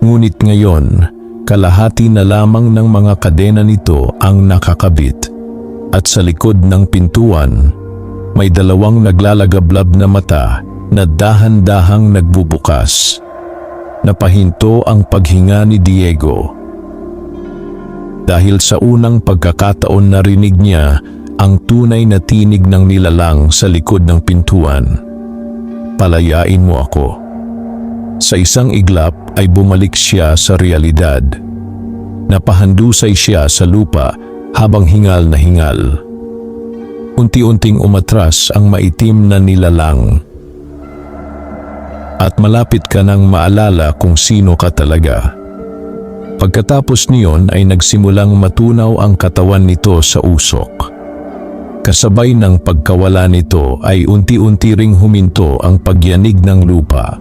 Ngunit ngayon, kalahati na lamang ng mga kadena nito ang nakakabit at sa likod ng pintuan may dalawang naglalagablab na mata na dahan-dahang nagbubukas. Napahinto ang paghinga ni Diego. Dahil sa unang pagkakataon narinig niya ang tunay na tinig ng nilalang sa likod ng pintuan. "Palayain mo ako." Sa isang iglap ay bumalik siya sa realidad. Napahandusay siya sa lupa habang hingal na hingal. Unti-unting umatras ang maitim na nilalang. At malapit ka nang maalala kung sino ka talaga. Pagkatapos niyon ay nagsimulang matunaw ang katawan nito sa usok. Kasabay ng pagkawala nito ay unti-unti ring huminto ang pagyanig ng lupa.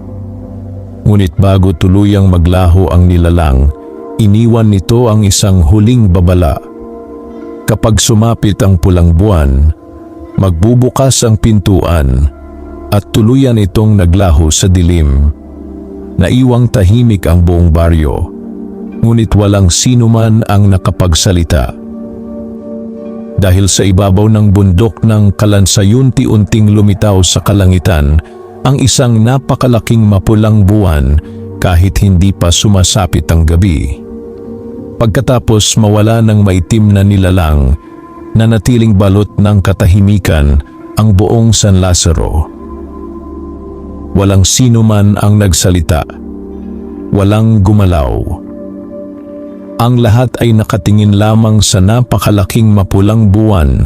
Ngunit bago tuluyang maglaho ang nilalang, iniwan nito ang isang huling babala. Kapag sumapit ang pulang buwan, magbubukas ang pintuan at tuluyan itong naglaho sa dilim. Naiwang tahimik ang buong baryo, ngunit walang sinuman ang nakapagsalita. Dahil sa ibabaw ng bundok ng Kalansay unti-unting lumitaw sa kalangitan ang isang napakalaking mapulang buwan kahit hindi pa sumasapit ang gabi. Pagkatapos mawala ng maitim na nilalang, nanatiling balot ng katahimikan ang buong San Lazaro. Walang sinuman ang nagsalita. Walang gumalaw. Ang lahat ay nakatingin lamang sa napakalaking mapulang buwan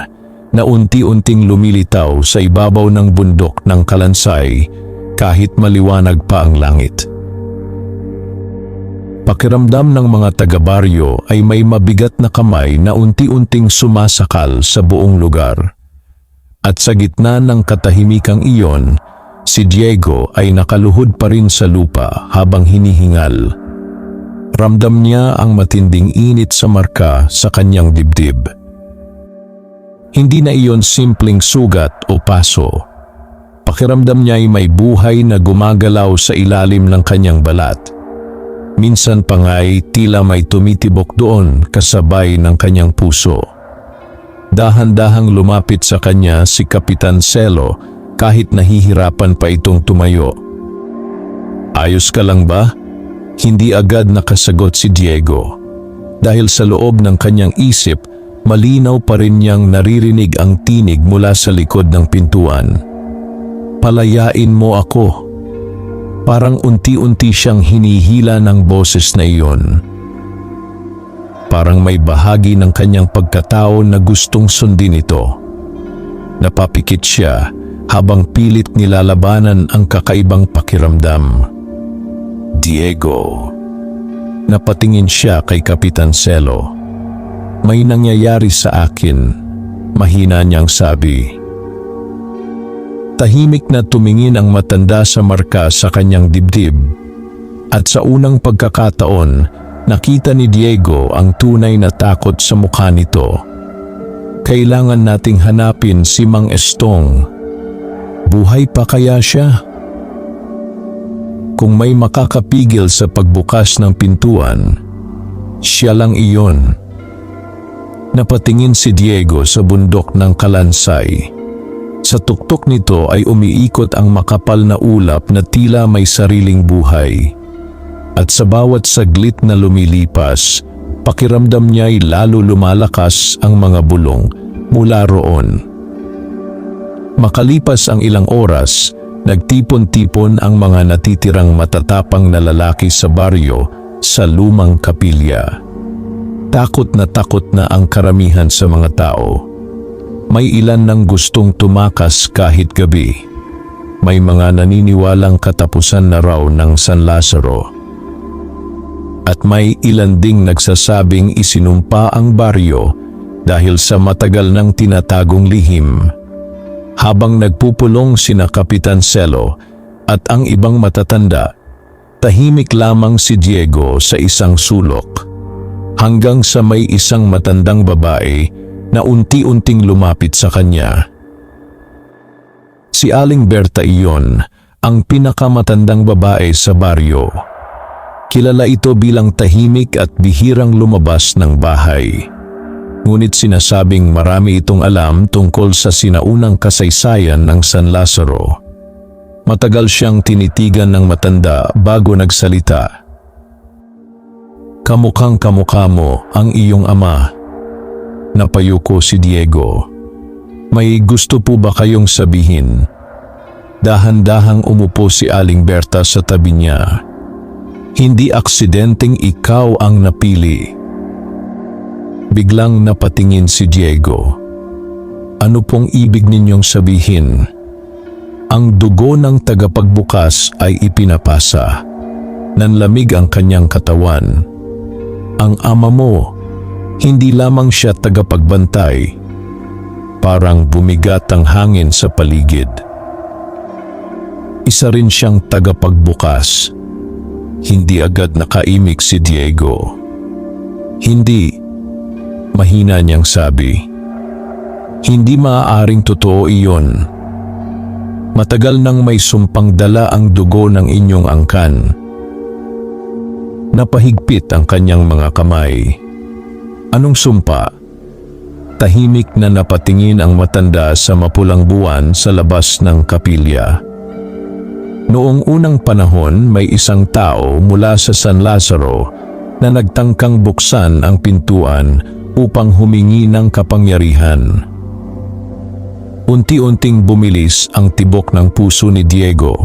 na unti-unting lumilitaw sa ibabaw ng bundok ng Kalansay kahit maliwanag pa ang langit. Pakiramdam ng mga taga-baryo ay may mabigat na kamay na unti-unting sumasakal sa buong lugar. At sa gitna ng katahimikang iyon, si Diego ay nakaluhod pa rin sa lupa habang hinihingal. Ramdam niya ang matinding init sa marka sa kanyang dibdib. Hindi na iyon simpleng sugat o paso. Pakiramdam niya ay may buhay na gumagalaw sa ilalim ng kanyang balat. Minsan pa nga'y tila may tumitibok doon kasabay ng kanyang puso. Dahan-dahang lumapit sa kanya si Kapitan Celo kahit nahihirapan pa itong tumayo. "Ayos ka lang ba?" Hindi agad nakasagot si Diego. Dahil sa loob ng kanyang isip, malinaw pa rin niyang naririnig ang tinig mula sa likod ng pintuan. "Palayain mo ako." Parang unti-unti siyang hinihila ng boses na iyon. Parang may bahagi ng kanyang pagkatao na gustong sundin ito. Napapikit siya habang pilit nilalabanan ang kakaibang pakiramdam. "Diego." Napatingin siya kay Kapitan Celo. "May nangyayari sa akin," mahina niyang sabi. Tahimik na tumingin ang matanda sa marka sa kanyang dibdib. At sa unang pagkakataon, nakita ni Diego ang tunay na takot sa mukha nito. "Kailangan nating hanapin si Mang Estong. Buhay pa kaya siya?" Kung may makakapigil sa pagbukas ng pintuan, siya lang iyon. Napatingin si Diego sa bundok ng Kalansay. Sa tuktok nito ay umiikot ang makapal na ulap na tila may sariling buhay. At sa bawat saglit na lumilipas, pakiramdam niya'y lalo lumalakas ang mga bulong mula roon. Makalipas ang ilang oras, nagtipon-tipon ang mga natitirang matatapang na lalaki sa baryo sa lumang kapilya. Takot na ang karamihan sa mga tao. May ilan nang gustong tumakas kahit gabi. May mga naniniwalang katapusan na raw ng San Lazaro. At may ilan ding nagsasabing isinumpa ang baryo dahil sa matagal nang tinatagong lihim. Habang nagpupulong sina Kapitan Celo at ang ibang matatanda, tahimik lamang si Diego sa isang sulok. Hanggang sa may isang matandang babae na unti-unting lumapit sa kanya. Si Aling Berta iyon, ang pinakamatandang babae sa baryo. Kilala ito bilang tahimik at bihirang lumabas ng bahay. Ngunit sinasabing marami itong alam tungkol sa sinaunang kasaysayan ng San Lazaro. Matagal siyang tinitigan ng matanda bago nagsalita. "Kamukhang kamukha mo ang iyong ama." Napayuko si Diego. "May gusto po ba kayong sabihin?" Dahan-dahang umupo si Aling Berta sa tabi niya. "Hindi aksidenteng ikaw ang napili." Biglang napatingin si Diego. "Ano pong ibig ninyong sabihin?" Ang dugo ng tagapagbukas ay ipinapasa. Nanlamig ang kanyang katawan. "Ang ama mo, hindi lamang siya tagapagbantay." Parang bumigat ang hangin sa paligid. Isa rin siyang tagapagbukas. Hindi agad nakaimik si Diego. "Hindi," mahina niyang sabi. "Hindi maaaring totoo iyon. Matagal nang may sumpang dala ang dugo ng inyong angkan." Napahigpit ang kanyang mga kamay. "Anong sumpa?" Tahimik na napatingin ang matanda sa mapulang buwan sa labas ng kapilya. Noong unang panahon, may isang tao mula sa San Lazaro na nagtangkang buksan ang pintuan upang humingi ng kapangyarihan. Unti-unting bumilis ang tibok ng puso ni Diego.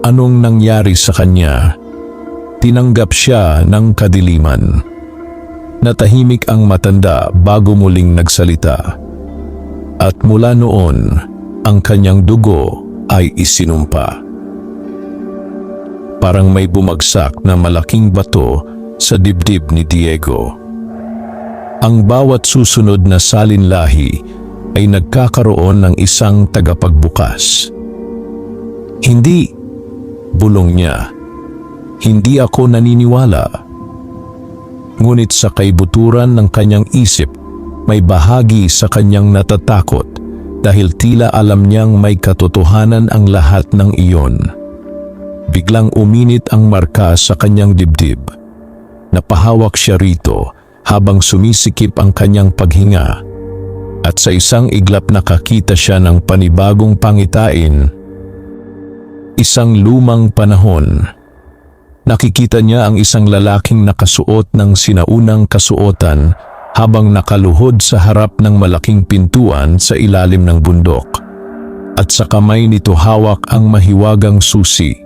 Anong nangyari sa kanya? Tinanggap siya ng kadiliman. Natahimik ang matanda bago muling nagsalita. At mula noon, ang kanyang dugo ay isinumpa. Parang may bumagsak na malaking bato sa dibdib ni Diego. Ang bawat susunod na salinlahi ay nagkakaroon ng isang tagapagbukas. "Hindi," bulong niya. "Hindi ako naniniwala." Ngunit sa kaibuturan ng kanyang isip, may bahagi sa kanyang natatakot dahil tila alam niyang may katotohanan ang lahat ng iyon. Biglang uminit ang marka sa kanyang dibdib. Napahawak siya rito habang sumisikip ang kanyang paghinga. At sa isang iglap nakakita siya ng panibagong pangitain. Isang lumang panahon. Nakikita niya ang isang lalaking nakasuot ng sinaunang kasuotan habang nakaluhod sa harap ng malaking pintuan sa ilalim ng bundok. At sa kamay nito hawak ang mahiwagang susi.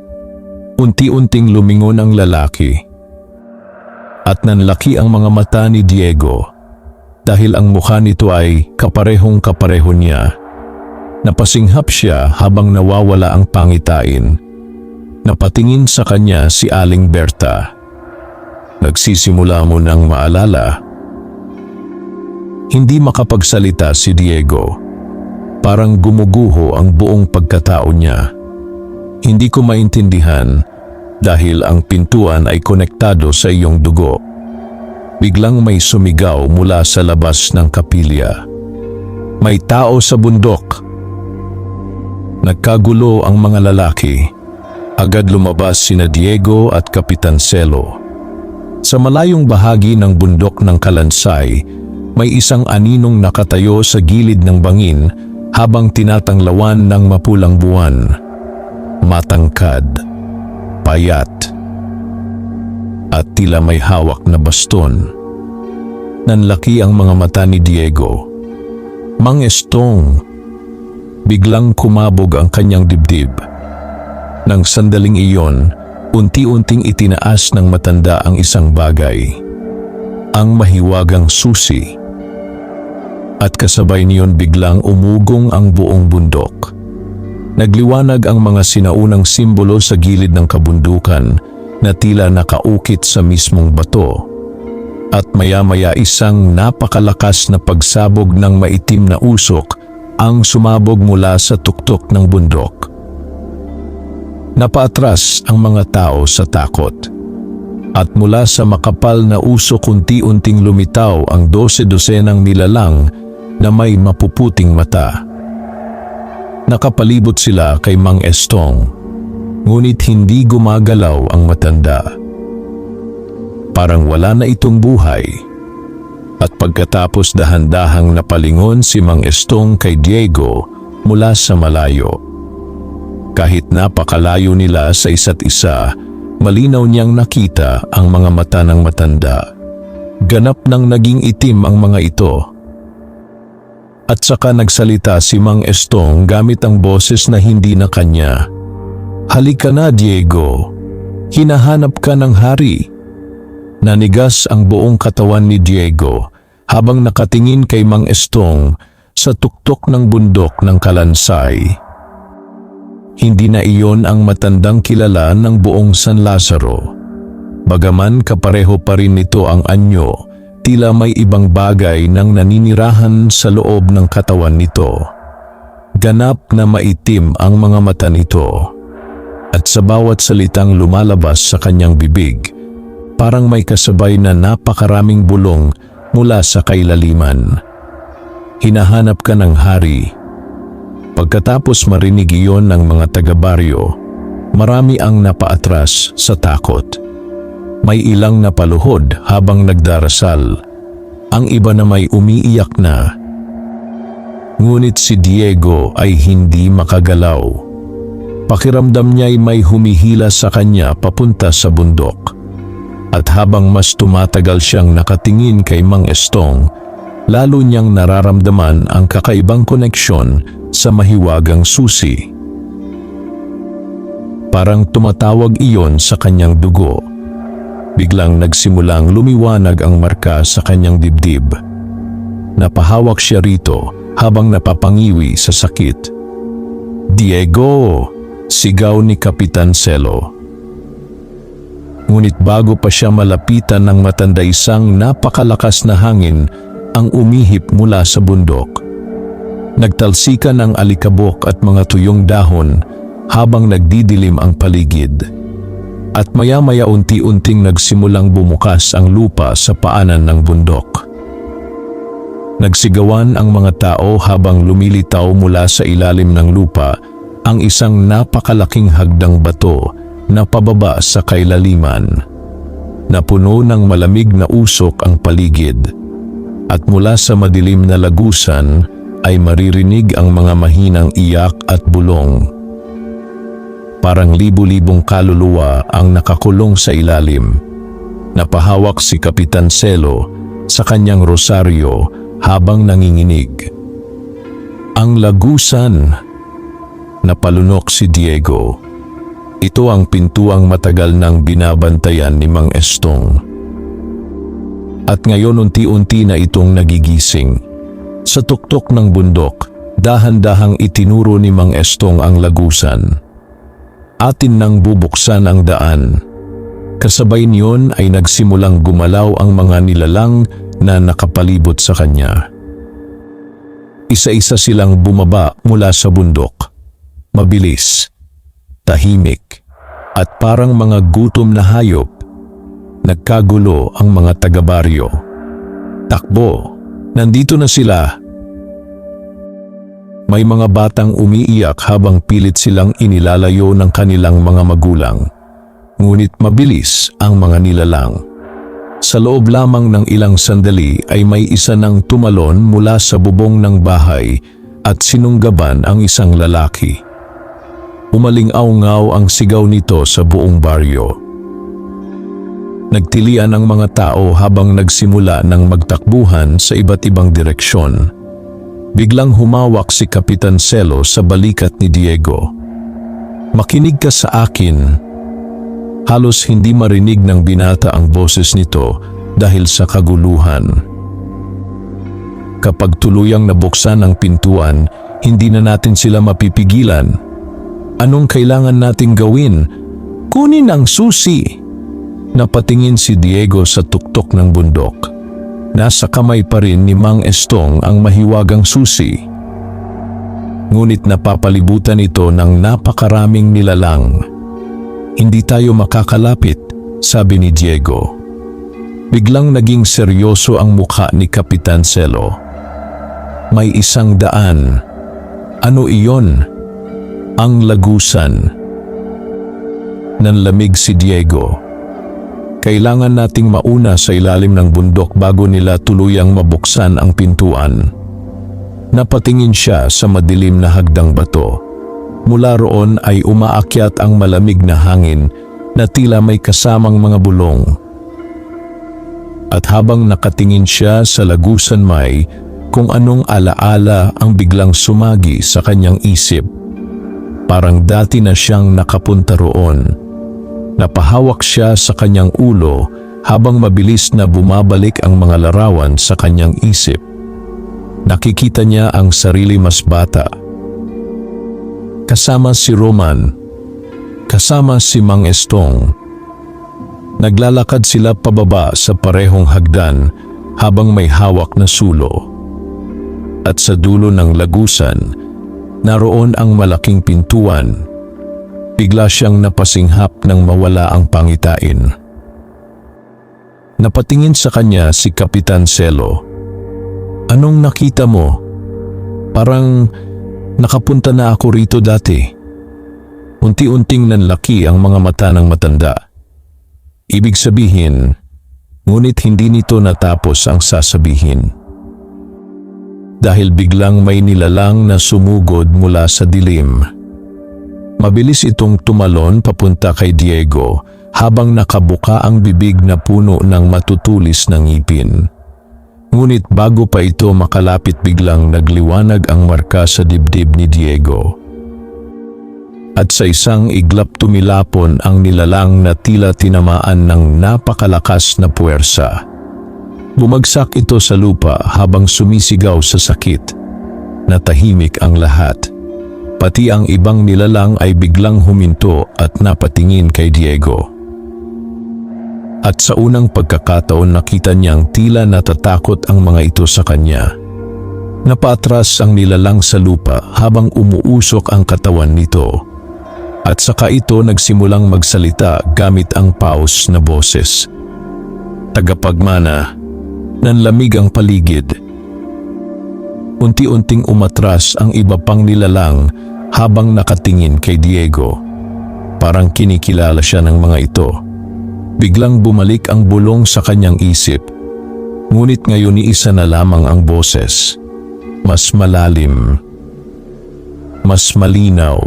Unti-unting lumingon ang lalaki. At nanlaki ang mga mata ni Diego dahil ang mukha nito ay kaparehong kapareho niya. Napasinghap siya habang nawawala ang pangitain. Napatingin sa kanya si Aling Berta. Nagsisimula mo nang maalala. Hindi makapagsalita si Diego. Parang gumuguho ang buong pagkatao niya. Hindi ko maintindihan dahil ang pintuan ay konektado sa iyong dugo. Biglang may sumigaw mula sa labas ng kapilya. May tao sa bundok. Nagkagulo ang mga lalaki. Agad lumabas sina Diego at Kapitan Celo. Sa malayong bahagi ng bundok ng Kalansay, may isang aninong nakatayo sa gilid ng bangin habang tinatanglawan ng mapulang buwan. Matangkad, payat, at tila may hawak na baston. Nanlaki ang mga mata ni Diego. Mang Estong. Biglang kumabog ang kanyang dibdib. Nang sandaling iyon, unti-unting itinaas ng matanda ang isang bagay. Ang mahiwagang susi. At kasabay niyon biglang umugong ang buong bundok. Nagliwanag ang mga sinaunang simbolo sa gilid ng kabundukan na tila nakaukit sa mismong bato. At maya-maya isang napakalakas na pagsabog ng maitim na usok ang sumabog mula sa tuktok ng bundok. Napaatras ang mga tao sa takot. At mula sa makapal na usok unti-unting lumitaw ang 12-dosenang nilalang na may mapuputing mata. Nakapalibot sila kay Mang Estong, ngunit hindi gumagalaw ang matanda. Parang wala na itong buhay. At pagkatapos dahan-dahang napalingon si Mang Estong kay Diego mula sa malayo. Kahit napakalayo nila sa isa't isa, malinaw niyang nakita ang mga mata ng matanda. Ganap nang naging itim ang mga ito. At saka nagsalita si Mang Estong gamit ang boses na hindi na kanya. Halika na, Diego. Hinahanap ka ng hari. Nanigas ang buong katawan ni Diego habang nakatingin kay Mang Estong sa tuktok ng bundok ng Kalansay. Hindi na iyon ang matandang kilala ng buong San Lazaro. Bagaman kapareho pa rin nito ang anyo, tila may ibang bagay nang naninirahan sa loob ng katawan nito. Ganap na maitim ang mga mata nito. At sa bawat salitang lumalabas sa kanyang bibig, parang may kasabay na napakaraming bulong mula sa kailaliman. Hinahanap ka ng hari. Pagkatapos marinig iyon ng mga taga-baryo, marami ang napaatras sa takot. May ilang napaluhod habang nagdarasal. Ang iba na may umiiyak na. Ngunit si Diego ay hindi makagalaw. Pakiramdam niya'y may humihila sa kanya papunta sa bundok. At habang mas tumatagal siyang nakatingin kay Mang Estong, lalo niyang nararamdaman ang kakaibang koneksyon sa mahiwagang susi. Parang tumatawag iyon sa kanyang dugo. Biglang nagsimulang lumiwanag ang marka sa kanyang dibdib. Napahawak siya rito habang napapangiwi sa sakit. Diego! Sigaw ni Kapitan Celo. Ngunit bago pa siya malapitan ng matanda, isang napakalakas na hangin ang umihip mula sa bundok. Nagtalsikan ang alikabok at mga tuyong dahon habang nagdidilim ang paligid. At maya-maya unti-unting nagsimulang bumukas ang lupa sa paanan ng bundok. Nagsigawan ang mga tao habang lumilitaw mula sa ilalim ng lupa ang isang napakalaking hagdang bato na pababa sa kailaliman. Napuno ng malamig na usok ang paligid. At mula sa madilim na lagusan ay maririnig ang mga mahinang iyak at bulong. Parang libu-libong kaluluwa ang nakakulong sa ilalim. Napahawak si Kapitan Selo sa kanyang rosaryo habang nanginginig. Ang lagusan. Napalunok si Diego. Ito ang pintuang matagal nang binabantayan ni Mang Estong. At ngayon unti-unti na itong nagigising. Sa tuktok ng bundok, dahan-dahang itinuro ni Mang Estong ang lagusan. Atin nang bubuksan ang daan. Kasabay niyon ay nagsimulang gumalaw ang mga nilalang na nakapalibot sa kanya. Isa-isa silang bumaba mula sa bundok. Mabilis, tahimik, at parang mga gutom na hayop. Nagkagulo ang mga taga-baryo. Takbo! Nandito na sila! May mga batang umiiyak habang pilit silang inilalayo ng kanilang mga magulang. Ngunit mabilis ang mga nilalang. Sa loob lamang ng ilang sandali ay may isa nang tumalon mula sa bubong ng bahay at sinunggaban ang isang lalaki. Umaling-aw-ngaw ang sigaw nito sa buong baryo. Nagtilian ang mga tao habang nagsimula ng magtakbuhan sa iba't ibang direksyon. Biglang humawak si Kapitan Selo sa balikat ni Diego. "Makinig ka sa akin." Halos hindi marinig ng binata ang boses nito dahil sa kaguluhan. Kapag tuluyang nabuksan ang pintuan, hindi na natin sila mapipigilan. Anong kailangan nating gawin? Kunin ang susi! Napatingin si Diego sa tuktok ng bundok. Nasa kamay pa rin ni Mang Estong ang mahiwagang susi. Ngunit napapalibutan ito ng napakaraming nilalang. "Hindi tayo makakalapit," sabi ni Diego. Biglang naging seryoso ang mukha ni Kapitan Selo. "May isang daan." "Ano iyon?" "Ang lagusan." Nanlamig si Diego. Kailangan nating mauna sa ilalim ng bundok bago nila tuluyang mabuksan ang pintuan. Napatingin siya sa madilim na hagdang bato. Mula roon ay umaakyat ang malamig na hangin na tila may kasamang mga bulong. At habang nakatingin siya sa lagusan may kung anong alaala ang biglang sumagi sa kanyang isip. Parang dati na siyang nakapunta roon. Napahawak siya sa kanyang ulo habang mabilis na bumabalik ang mga larawan sa kanyang isip. Nakikita niya ang sarili mas bata. Kasama si Roman. Kasama si Mang Estong. Naglalakad sila pababa sa parehong hagdan habang may hawak na sulo. At sa dulo ng lagusan, naroon ang malaking pintuan. Bigla siyang napasinghap nang mawala ang pangitain. Napatingin sa kanya si Kapitan Selo. "Anong nakita mo? Parang nakapunta na ako rito dati." Unti-unting nanlaki ang mga mata ng matanda. Ibig sabihin, ngunit hindi nito natapos ang sasabihin. Dahil biglang may nilalang na sumugod mula sa dilim. Mabilis itong tumalon papunta kay Diego habang nakabuka ang bibig na puno ng matutulis na ngipin. Ngunit bago pa ito makalapit biglang nagliwanag ang marka sa dibdib ni Diego. At sa isang iglap tumilapon ang nilalang na tila tinamaan ng napakalakas na puwersa. Bumagsak ito sa lupa habang sumisigaw sa sakit. Natahimik ang lahat. Pati ang ibang nilalang ay biglang huminto at napatingin kay Diego. At sa unang pagkakataon nakita niyang tila natatakot ang mga ito sa kanya. Napatras ang nilalang sa lupa habang umuusok ang katawan nito. At saka ito nagsimulang magsalita gamit ang paus na boses. "Tagapagmana, nanlamig ang paligid." Unti-unting umatras ang iba pang nilalang habang nakatingin kay Diego. Parang kinikilala siya ng mga ito. Biglang bumalik ang bulong sa kanyang isip. Ngunit ngayon iisa na lamang ang boses. Mas malalim. Mas malinaw.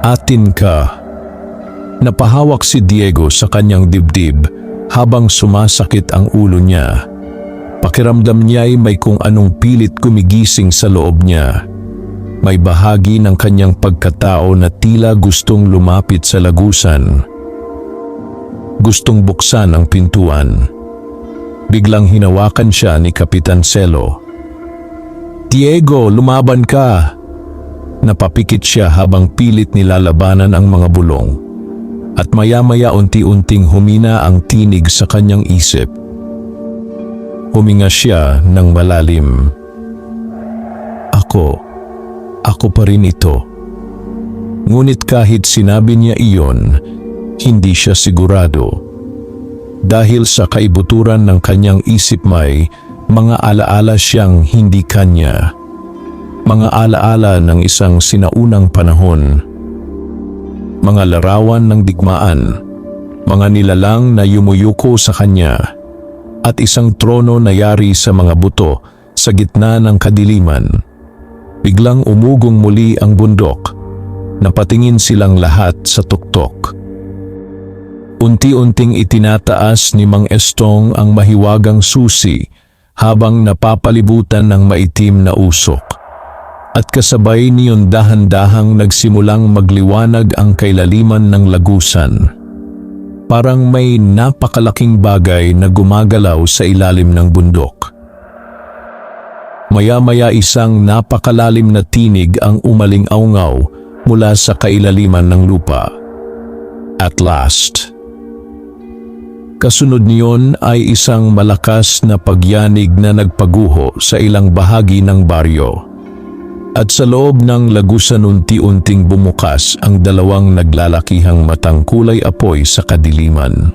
Atin ka. Napahawak si Diego sa kanyang dibdib habang sumasakit ang ulo niya. Pakiramdam niya ay may kung anong pilit gumigising sa loob niya. May bahagi ng kanyang pagkatao na tila gustong lumapit sa lagusan. Gustong buksan ang pintuan. Biglang hinawakan siya ni Kapitan Celo. "Diego, lumaban ka!" Napapikit siya habang pilit nilalabanan ang mga bulong. At maya-maya unti-unting humina ang tinig sa kanyang isip. Huminga siya ng malalim. Ako pa rin ito. Ngunit kahit sinabi niya iyon, hindi siya sigurado. Dahil sa kaibuturan ng kanyang isip may mga alaala siyang hindi kanya. Mga alaala ng isang sinaunang panahon. Mga larawan ng digmaan, mga nilalang na yumuyuko sa kanya, at isang trono na yari sa mga buto sa gitna ng kadiliman. Biglang umugong muli ang bundok. Napatingin silang lahat sa tuktok. Unti-unting itinataas ni Mang Estong ang mahiwagang susi habang napapalibutan ng maitim na usok. At kasabay niyon dahan-dahang nagsimulang magliwanag ang kailaliman ng lagusan. Parang may napakalaking bagay na gumagalaw sa ilalim ng bundok. Maya-maya isang napakalalim na tinig ang umaling-aungaw mula sa kailaliman ng lupa. At last. Kasunod niyon ay isang malakas na pagyanig na nagpaguho sa ilang bahagi ng baryo. At sa loob ng lagusan unti-unting bumukas ang dalawang naglalakihang matang kulay apoy sa kadiliman.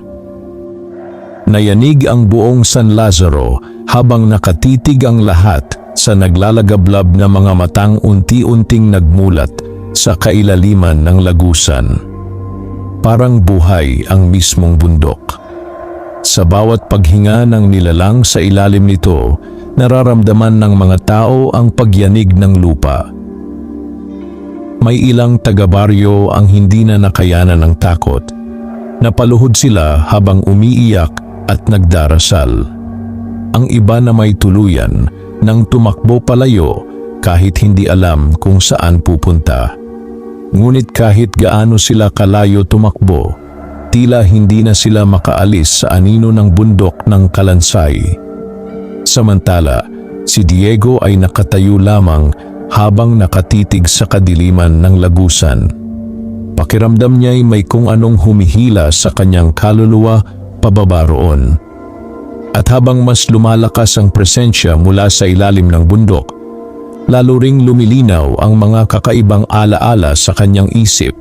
Nayanig ang buong San Lazaro habang nakatitig ang lahat sa naglalagablab na mga matang unti-unting nagmulat sa kailaliman ng lagusan. Parang buhay ang mismong bundok. Sa bawat paghinga ng nilalang sa ilalim nito, nararamdaman ng mga tao ang pagyanig ng lupa. May ilang taga-baryo ang hindi na nakayanan ng takot. Napaluhod sila habang umiiyak at nagdarasal. Ang iba na may tuluyan nang tumakbo palayo kahit hindi alam kung saan pupunta. Ngunit kahit gaano sila kalayo tumakbo, tila hindi na sila makaalis sa anino ng bundok ng Kalansay. Samantala, si Diego ay nakatayo lamang habang nakatitig sa kadiliman ng lagusan. Pakiramdam niya'y may kung anong humihila sa kanyang kaluluwa pababa roon. At habang mas lumalakas ang presensya mula sa ilalim ng bundok, lalo ring lumilinaw ang mga kakaibang alaala sa kanyang isip.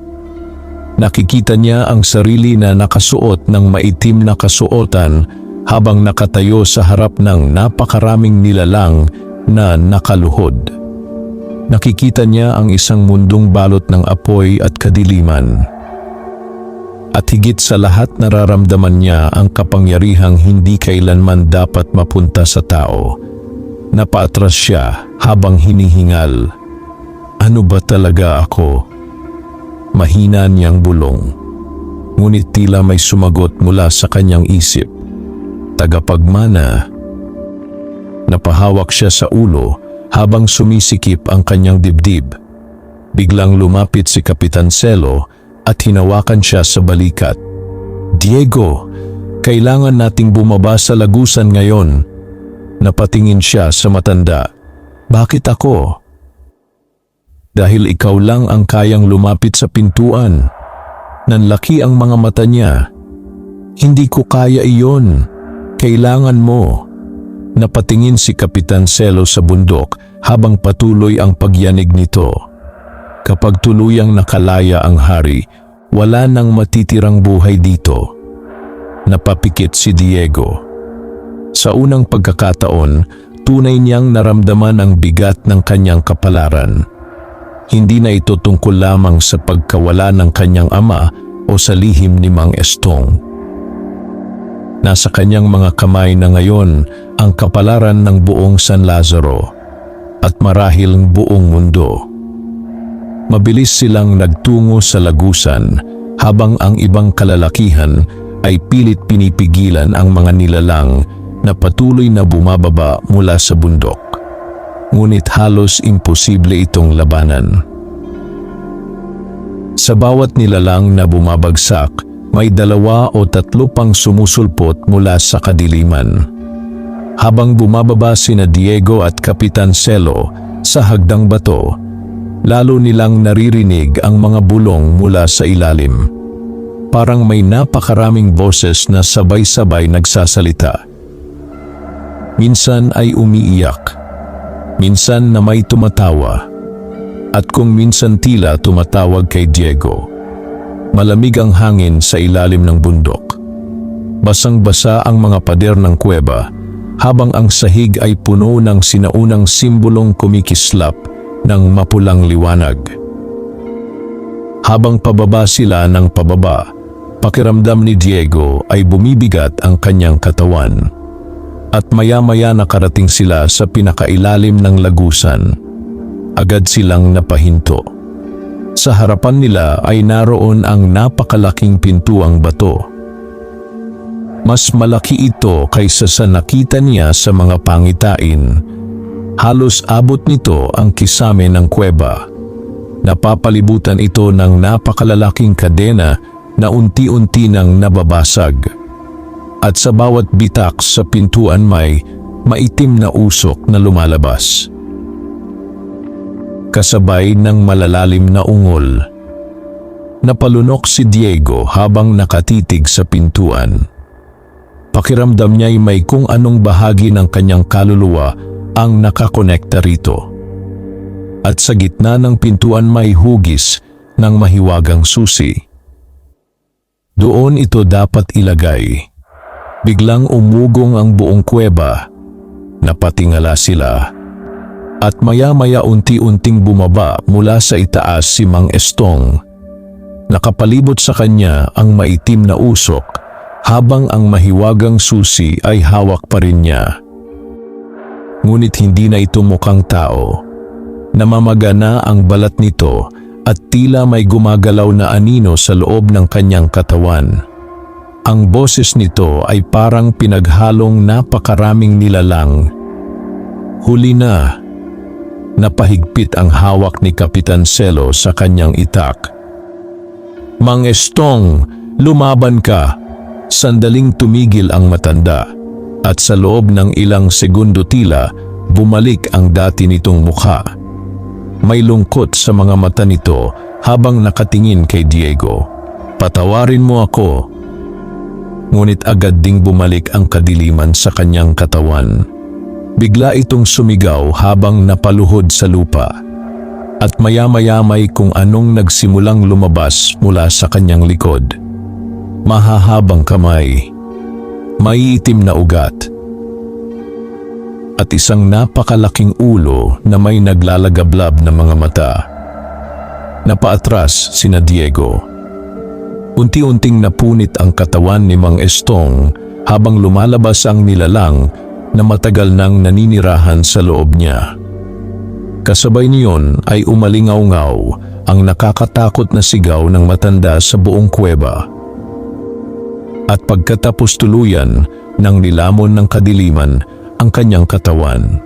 Nakikita niya ang sarili na nakasuot ng maitim na kasuotan habang nakatayo sa harap ng napakaraming nilalang na nakaluhod. Nakikita niya ang isang mundong balot ng apoy at kadiliman. At higit sa lahat nararamdaman niya ang kapangyarihang hindi kailanman dapat mapunta sa tao. Napaatras siya habang hinihingal. Ano ba talaga ako? Mahina niyang bulong. Ngunit tila may sumagot mula sa kanyang isip. Tagapagmana. Napahawak siya sa ulo habang sumisikip ang kanyang dibdib. Biglang lumapit si Kapitan Celo at hinawakan siya sa balikat. "Diego, kailangan nating bumaba sa lagusan ngayon." Napatingin siya sa matanda. "Bakit ako?" "Dahil ikaw lang ang kayang lumapit sa pintuan." Nanlaki ang mga mata niya. "Hindi ko kaya iyon. Kailangan mo." Napatingin si Kapitan Celo sa bundok habang patuloy ang pagyanig nito. Kapag tuluyang nakalaya ang hari, wala nang matitirang buhay dito. Napapikit si Diego. Sa unang pagkakataon, tunay niyang naramdaman ang bigat ng kanyang kapalaran. Hindi na ito tungkol lamang sa pagkawala ng kanyang ama o sa lihim ni Mang Estong. Nasa kanyang mga kamay na ngayon ang kapalaran ng buong San Lazaro at marahil ng buong mundo. Mabilis silang nagtungo sa lagusan habang ang ibang kalalakihan ay pilit pinipigilan ang mga nilalang na patuloy na bumababa mula sa bundok. Ngunit halos imposible itong labanan. Sa bawat nilalang na bumabagsak, may 2 o 3 pang sumusulpot mula sa kadiliman. Habang bumababa sina Diego at Kapitan Celo sa hagdang bato, lalo nilang naririnig ang mga bulong mula sa ilalim. Parang may napakaraming boses na sabay-sabay nagsasalita. Minsan ay umiiyak, minsan na may tumatawa, at kung minsan tila tumatawag kay Diego. Malamig ang hangin sa ilalim ng bundok. Basang-basa ang mga pader ng kuweba, habang ang sahig ay puno ng sinaunang simbolong kumikislap ng mapulang liwanag. Habang pababa sila ng pababa, pakiramdam ni Diego ay bumibigat ang kanyang katawan. At maya-maya nakarating sila sa pinakailalim ng lagusan. Agad silang napahinto. Sa harapan nila ay naroon ang napakalaking pintuang bato. Mas malaki ito kaysa sa nakita niya sa mga pangitain. Halos abot nito ang kisame ng kuweba. Napapalibutan ito ng napakalalaking kadena na unti-unti nang nababasag. At sa bawat bitak sa pintuan may maitim na usok na lumalabas. Kasabay ng malalalim na ungol. Napalunok si Diego habang nakatitig sa pintuan. Pakiramdam niya'y may kung anong bahagi ng kanyang kaluluwa ang nakakonekta rito. At sa gitna ng pintuan may hugis ng mahiwagang susi. Doon ito dapat ilagay. Biglang umugong ang buong kuweba. Napatingala sila. At maya-maya unti-unting bumaba mula sa itaas si Mang Estong. Nakapalibot sa kanya ang maitim na usok habang ang mahiwagang susi ay hawak pa rin niya. Ngunit hindi na ito mukhang tao. Namamagana ang balat nito at tila may gumagalaw na anino sa loob ng kanyang katawan. Ang boses nito ay parang pinaghalong napakaraming nilalang. Huli na. Napahigpit ang hawak ni Kapitan Celo sa kanyang itak. Mang Estong, lumaban ka! Sandaling tumigil ang matanda at sa loob ng ilang segundo tila bumalik ang dati nitong mukha. May lungkot sa mga mata nito habang nakatingin kay Diego. Patawarin mo ako. Ngunit agad ding bumalik ang kadiliman sa kanyang katawan. Bigla itong sumigaw habang napaluhod sa lupa. At maya-maya may kung anong nagsimulang lumabas mula sa kanyang likod. Mahahabang kamay, maiitim na ugat, at isang napakalaking ulo na may naglalagablab na mga mata. Napaatras sina Diego. Unti-unting napunit ang katawan ni Mang Estong habang lumalabas ang nilalang na matagal nang naninirahan sa loob niya. Kasabay niyon ay umalingaw-ngaw ang nakakatakot na sigaw ng matanda sa buong kuweba. At pagkatapos tuluyan ng nilamon ng kadiliman ang kanyang katawan.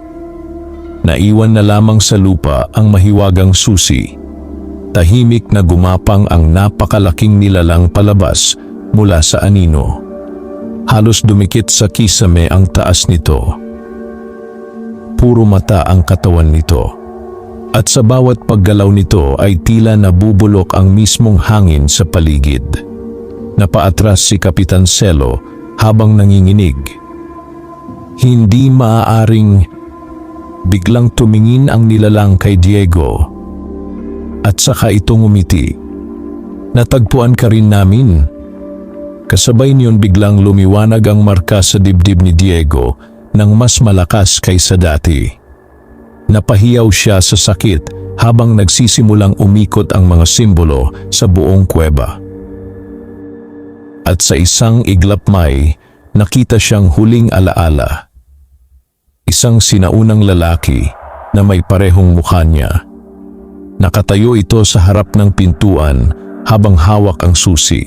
Naiwan na lamang sa lupa ang mahiwagang susi. Tahimik na gumapang ang napakalaking nilalang palabas mula sa anino. Halos dumikit sa kisame ang taas nito. Puro mata ang katawan nito. At sa bawat paggalaw nito ay tila nabubulok ang mismong hangin sa paligid. Napaatras si Kapitan Celo habang nanginginig. Hindi maaaring. Biglang tumingin ang nilalang kay Diego. At saka itong umiti. Natagpuan ka rin namin. Kasabay niyon biglang lumiwanag ang marka sa dibdib ni Diego nang mas malakas kaysa dati. Napahiyaw siya sa sakit habang nagsisimulang umikot ang mga simbolo sa buong kuweba. At sa isang iglap may nakita siyang huling alaala. Isang sinaunang lalaki na may parehong mukha niya. Nakatayo ito sa harap ng pintuan habang hawak ang susi.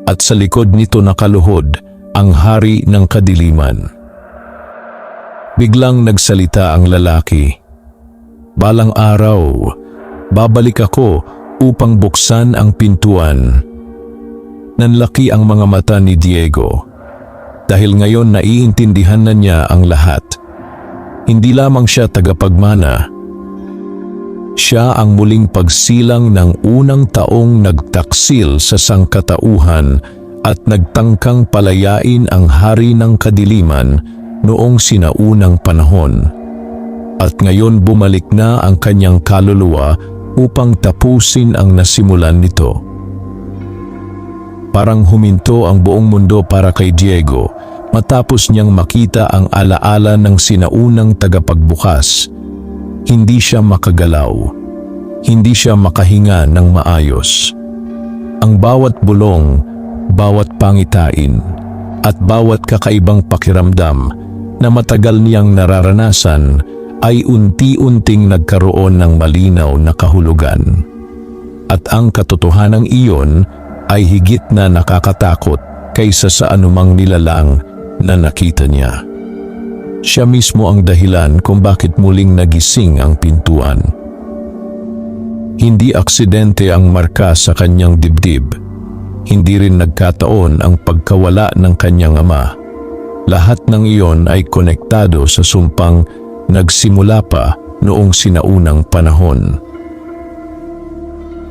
At sa likod nito nakaluhod ang hari ng kadiliman. Biglang nagsalita ang lalaki. "Balang araw, babalik ako upang buksan ang pintuan." Nanlaki ang mga mata ni Diego dahil ngayon naiintindihan na niya ang lahat. Hindi lamang siya tagapagmana. Siya ang muling pagsilang ng unang taong nagtaksil sa sangkatauhan at nagtangkang palayain ang hari ng kadiliman noong sinaunang panahon. At ngayon bumalik na ang kanyang kaluluwa upang tapusin ang nasimulan nito. Parang huminto ang buong mundo para kay Diego matapos niyang makita ang alaala ng sinaunang tagapagbukas. Hindi siya makagalaw. Hindi siya makahinga ng maayos. Ang bawat bulong, bawat pangitain, at bawat kakaibang pakiramdam na matagal niyang nararanasan ay unti-unting nagkaroon ng malinaw na kahulugan. At ang katotohanang iyon ay higit na nakakatakot kaysa sa anumang nilalang na nakita niya. Siya mismo ang dahilan kung bakit muling nagising ang pintuan. Hindi aksidente ang marka sa kanyang dibdib. Hindi rin nagkataon ang pagkawala ng kanyang ama. Lahat ng iyon ay konektado sa sumpang nagsimula pa noong sinaunang panahon.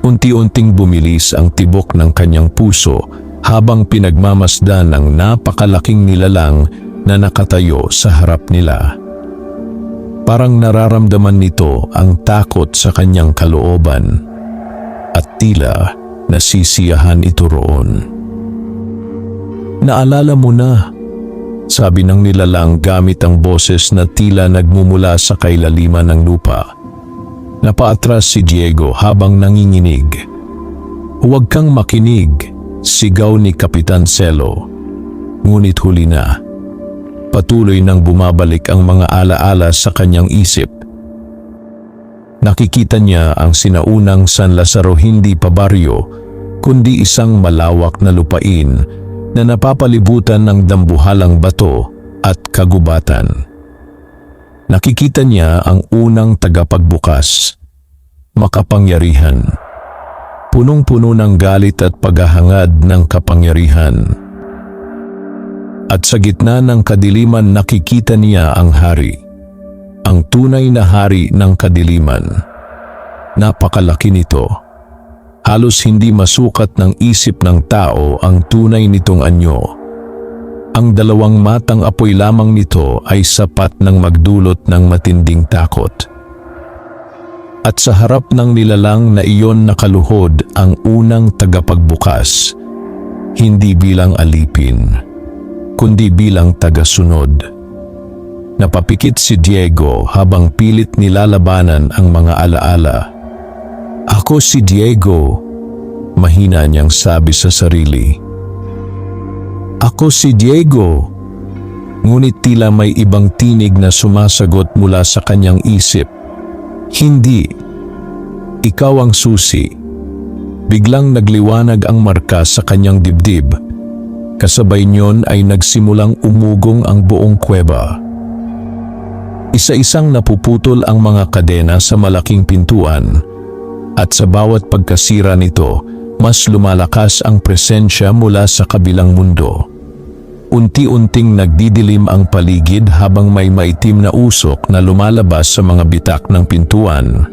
Unti-unting bumilis ang tibok ng kanyang puso habang pinagmamasdan ng napakalaking nilalang na nakatayo sa harap nila. Parang nararamdaman nito ang takot sa kanyang kalooban at tila nasisiyahan ito roon. "Naalala mo na," sabi ng nilalang gamit ang boses na tila nagmumula sa kailaliman ng lupa. Napaatras si Diego habang nanginginig. "Huwag kang makinig," sigaw ni Kapitan Celo. Ngunit huli na. Patuloy nang bumabalik ang mga alaala sa kanyang isip. Nakikita niya ang sinaunang San Lazaro hindi pa baryo, kundi isang malawak na lupain na napapalibutan ng dambuhalang bato at kagubatan. Nakikita niya ang unang tagapagbukas, makapangyarihan, punong-puno ng galit at paghahangad ng kapangyarihan. At sa gitna ng kadiliman nakikita niya ang hari, ang tunay na hari ng kadiliman. Napakalaki nito. Halos hindi masukat ng isip ng tao ang tunay nitong anyo. Ang dalawang matang apoy lamang nito ay sapat ng magdulot ng matinding takot. At sa harap ng nilalang na iyon nakaluhod ang unang tagapagbukas, hindi bilang alipin, kundi bilang tagasunod. Napapikit si Diego habang pilit nilalabanan ang mga alaala. "Ako si Diego," mahina niyang sabi sa sarili. "Ako si Diego." Ngunit tila may ibang tinig na sumasagot mula sa kanyang isip. "Hindi. Ikaw ang susi." Biglang nagliwanag ang marka sa kanyang dibdib. Kasabay niyon ay nagsimulang umugong ang buong kuweba. Isa-isang napuputol ang mga kadena sa malaking pintuan. At sa bawat pagkasira nito, mas lumalakas ang presensya mula sa kabilang mundo. Unti-unting nagdidilim ang paligid habang may maitim na usok na lumalabas sa mga bitak ng pintuan.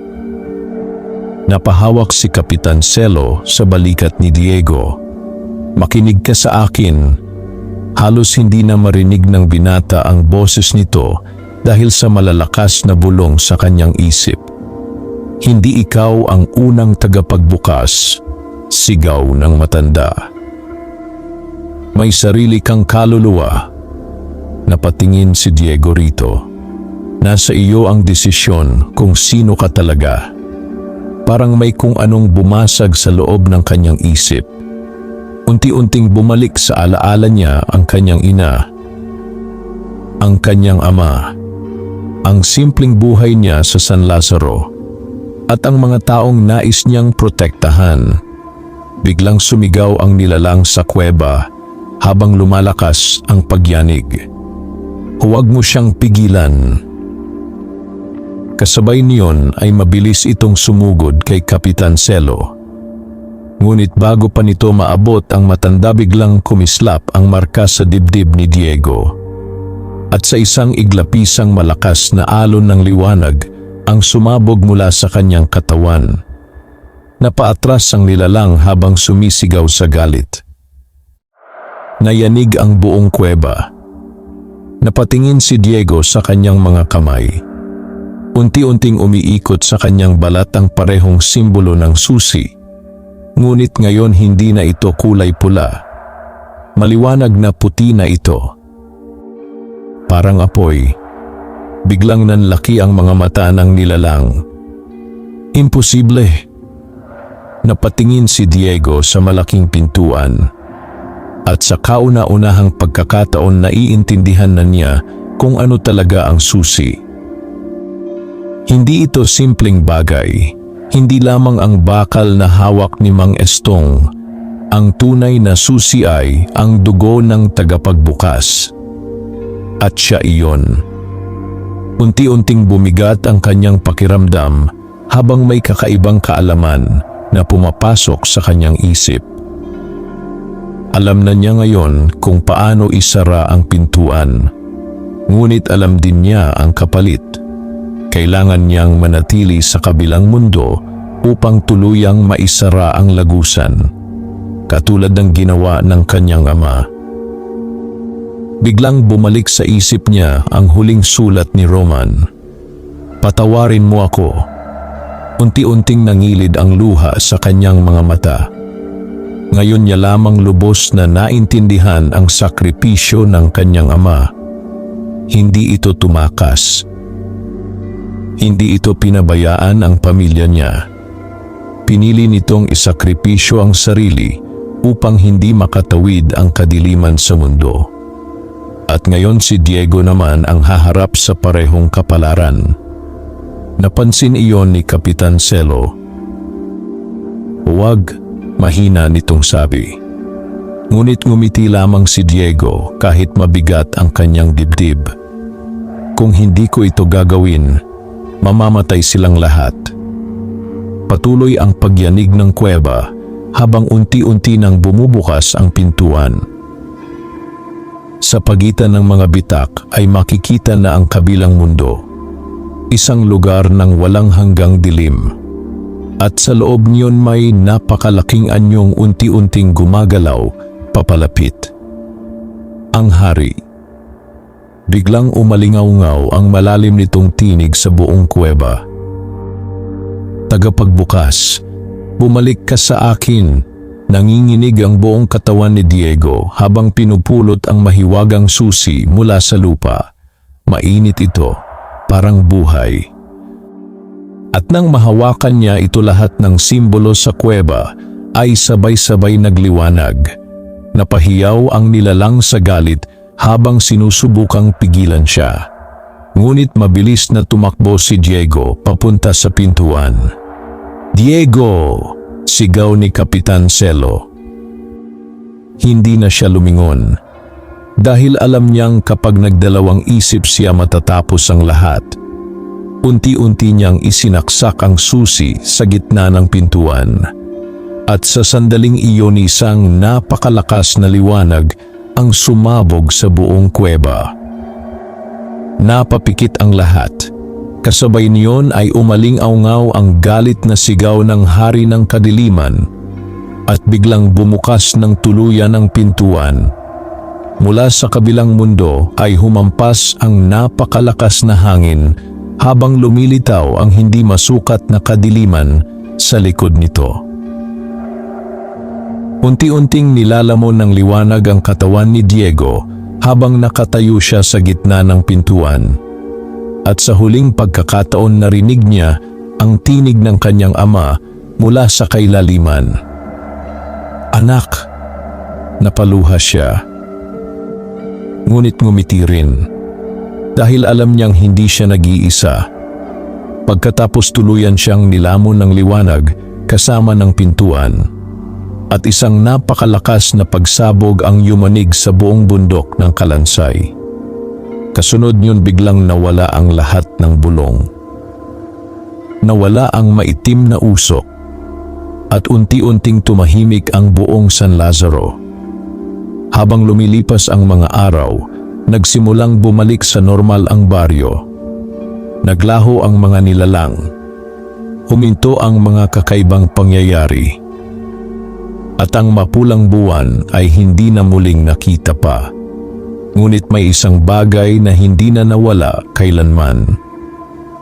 Napahawak si Kapitan Celo sa balikat ni Diego. "Makinig ka sa akin." Halos hindi na marinig ng binata ang boses nito dahil sa malalakas na bulong sa kanyang isip. "Hindi ikaw ang unang tagapagbukas," sigaw ng matanda. "May sarili kang kaluluwa." Napatingin si Diego rito. "Nasa iyo ang desisyon kung sino ka talaga." Parang may kung anong bumasag sa loob ng kanyang isip. Unti-unting bumalik sa alaala niya ang kanyang ina, ang kanyang ama, ang simpleng buhay niya sa San Lazaro, at ang mga taong nais niyang protektahan. Biglang sumigaw ang nilalang sa kuweba habang lumalakas ang pagyanig. Huwag mo siyang pigilan. Kasabay niyon ay mabilis itong sumugod kay Kapitan Celo. Ngunit bago pa nito maabot ang matanda, biglang kumislap ang marka sa dibdib ni Diego. At sa isang iglapisang malakas na alon ng liwanag ang sumabog mula sa kanyang katawan. Napaatras ang nilalang habang sumisigaw sa galit. Nayanig ang buong kuweba. Napatingin si Diego sa kanyang mga kamay. Unti-unting umiikot sa kanyang balat ang parehong simbolo ng susi. Ngunit ngayon hindi na ito kulay pula. Maliwanag na puti na ito. Parang apoy. Biglang nanlaki ang mga mata ng nilalang. Imposible. Napatingin si Diego sa malaking pintuan. At sa kauna-unahang pagkakataon naiintindihan na niya kung ano talaga ang susi. Hindi ito simpleng bagay. Hindi lamang ang bakal na hawak ni Mang Estong. Ang tunay na susi ay ang dugo ng tagapagbukas. At siya iyon. Unti-unting bumigat ang kanyang pakiramdam habang may kakaibang kaalaman na pumapasok sa kanyang isip. Alam na niya ngayon kung paano isara ang pintuan. Ngunit alam din niya ang kapalit. Kailangan niyang manatili sa kabilang mundo upang tuluyang maisara ang lagusan, katulad ng ginawa ng kanyang ama. Biglang bumalik sa isip niya ang huling sulat ni Roman. Patawarin mo ako. Unti-unting nangilid ang luha sa kanyang mga mata. Ngayon niya lamang lubos na naintindihan ang sakripisyo ng kanyang ama. Hindi ito tumakas. Hindi ito pinabayaan ang pamilya niya. Pinili nitong isakripisyo ang sarili upang hindi makatawid ang kadiliman sa mundo. At ngayon si Diego naman ang haharap sa parehong kapalaran. Napansin iyon ni Kapitan Celo. Huwag, mahina nitong sabi. Ngunit ngumiti lamang si Diego kahit mabigat ang kanyang dibdib. Kung hindi ko ito gagawin, mamamatay silang lahat. Patuloy ang pagyanig ng kuweba habang unti-unti nang bumubukas ang pintuan. Sa pagitan ng mga bitak ay makikita na ang kabilang mundo. Isang lugar ng walang hanggang dilim. At sa loob niyon may napakalaking anyong unti-unting gumagalaw papalapit. Ang hari. Biglang umalingaw-ngaw ang malalim nitong tinig sa buong kuweba. Tagapagbukas, bumalik ka sa akin. Nanginginig ang buong katawan ni Diego habang pinupulot ang mahiwagang susi mula sa lupa. Mainit ito, parang buhay. At nang mahawakan niya ito, lahat ng simbolo sa kuweba ay sabay-sabay nagliwanag. Napahiyaw ang nilalang sa galit habang sinusubukang pigilan siya. Ngunit mabilis na tumakbo si Diego papunta sa pintuan. Diego! Sigaw ni Kapitan Celo. Hindi na siya lumingon. Dahil alam niyang kapag nagdalawang isip siya matatapos ang lahat. Unti-unti niyang isinaksak ang susi sa gitna ng pintuan. At sa sandaling iyon isang napakalakas na liwanag ang sumabog sa buong kuweba. Napapikit ang lahat. Kasabay niyon ay umaling-awngaw ang galit na sigaw ng hari ng kadiliman at biglang bumukas ng tuluyan ang pintuan. Mula sa kabilang mundo ay humampas ang napakalakas na hangin habang lumilitaw ang hindi masukat na kadiliman sa likod nito. Unti-unting nilalamon ng liwanag ang katawan ni Diego habang nakatayo siya sa gitna ng pintuan. At sa huling pagkakataon narinig niya ang tinig ng kanyang ama mula sa kailaliman. Anak, Napaluha siya. Ngunit ngumiti rin dahil alam niyang hindi siya nag-iisa. Pagkatapos tuluyan siyang nilamon ng liwanag kasama ng pintuan at isang napakalakas na pagsabog ang yumanig sa buong bundok ng Kalansay. Kasunod niyon biglang nawala ang lahat ng bulong. Nawala ang maitim na usok at unti-unting tumahimik ang buong San Lazaro. Habang lumilipas ang mga araw, nagsimulang bumalik sa normal ang baryo. Naglaho ang mga nilalang. Huminto ang mga kakaibang pangyayari. At ang mapulang buwan ay hindi na muling nakita pa. Ngunit may isang bagay na hindi na nawala kailanman.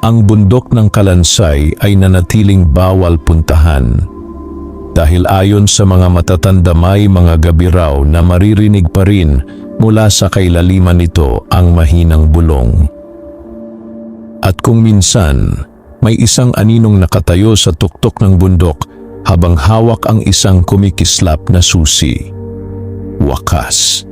Ang bundok ng Kalansay ay nanatiling bawal puntahan. Dahil ayon sa mga matatanda may mga gabi raw na maririnig pa rin mula sa kailaliman nito ang mahinang bulong. At kung minsan, may isang aninong nakatayo sa tuktok ng bundok habang hawak ang isang kumikislap na susi. Wakas.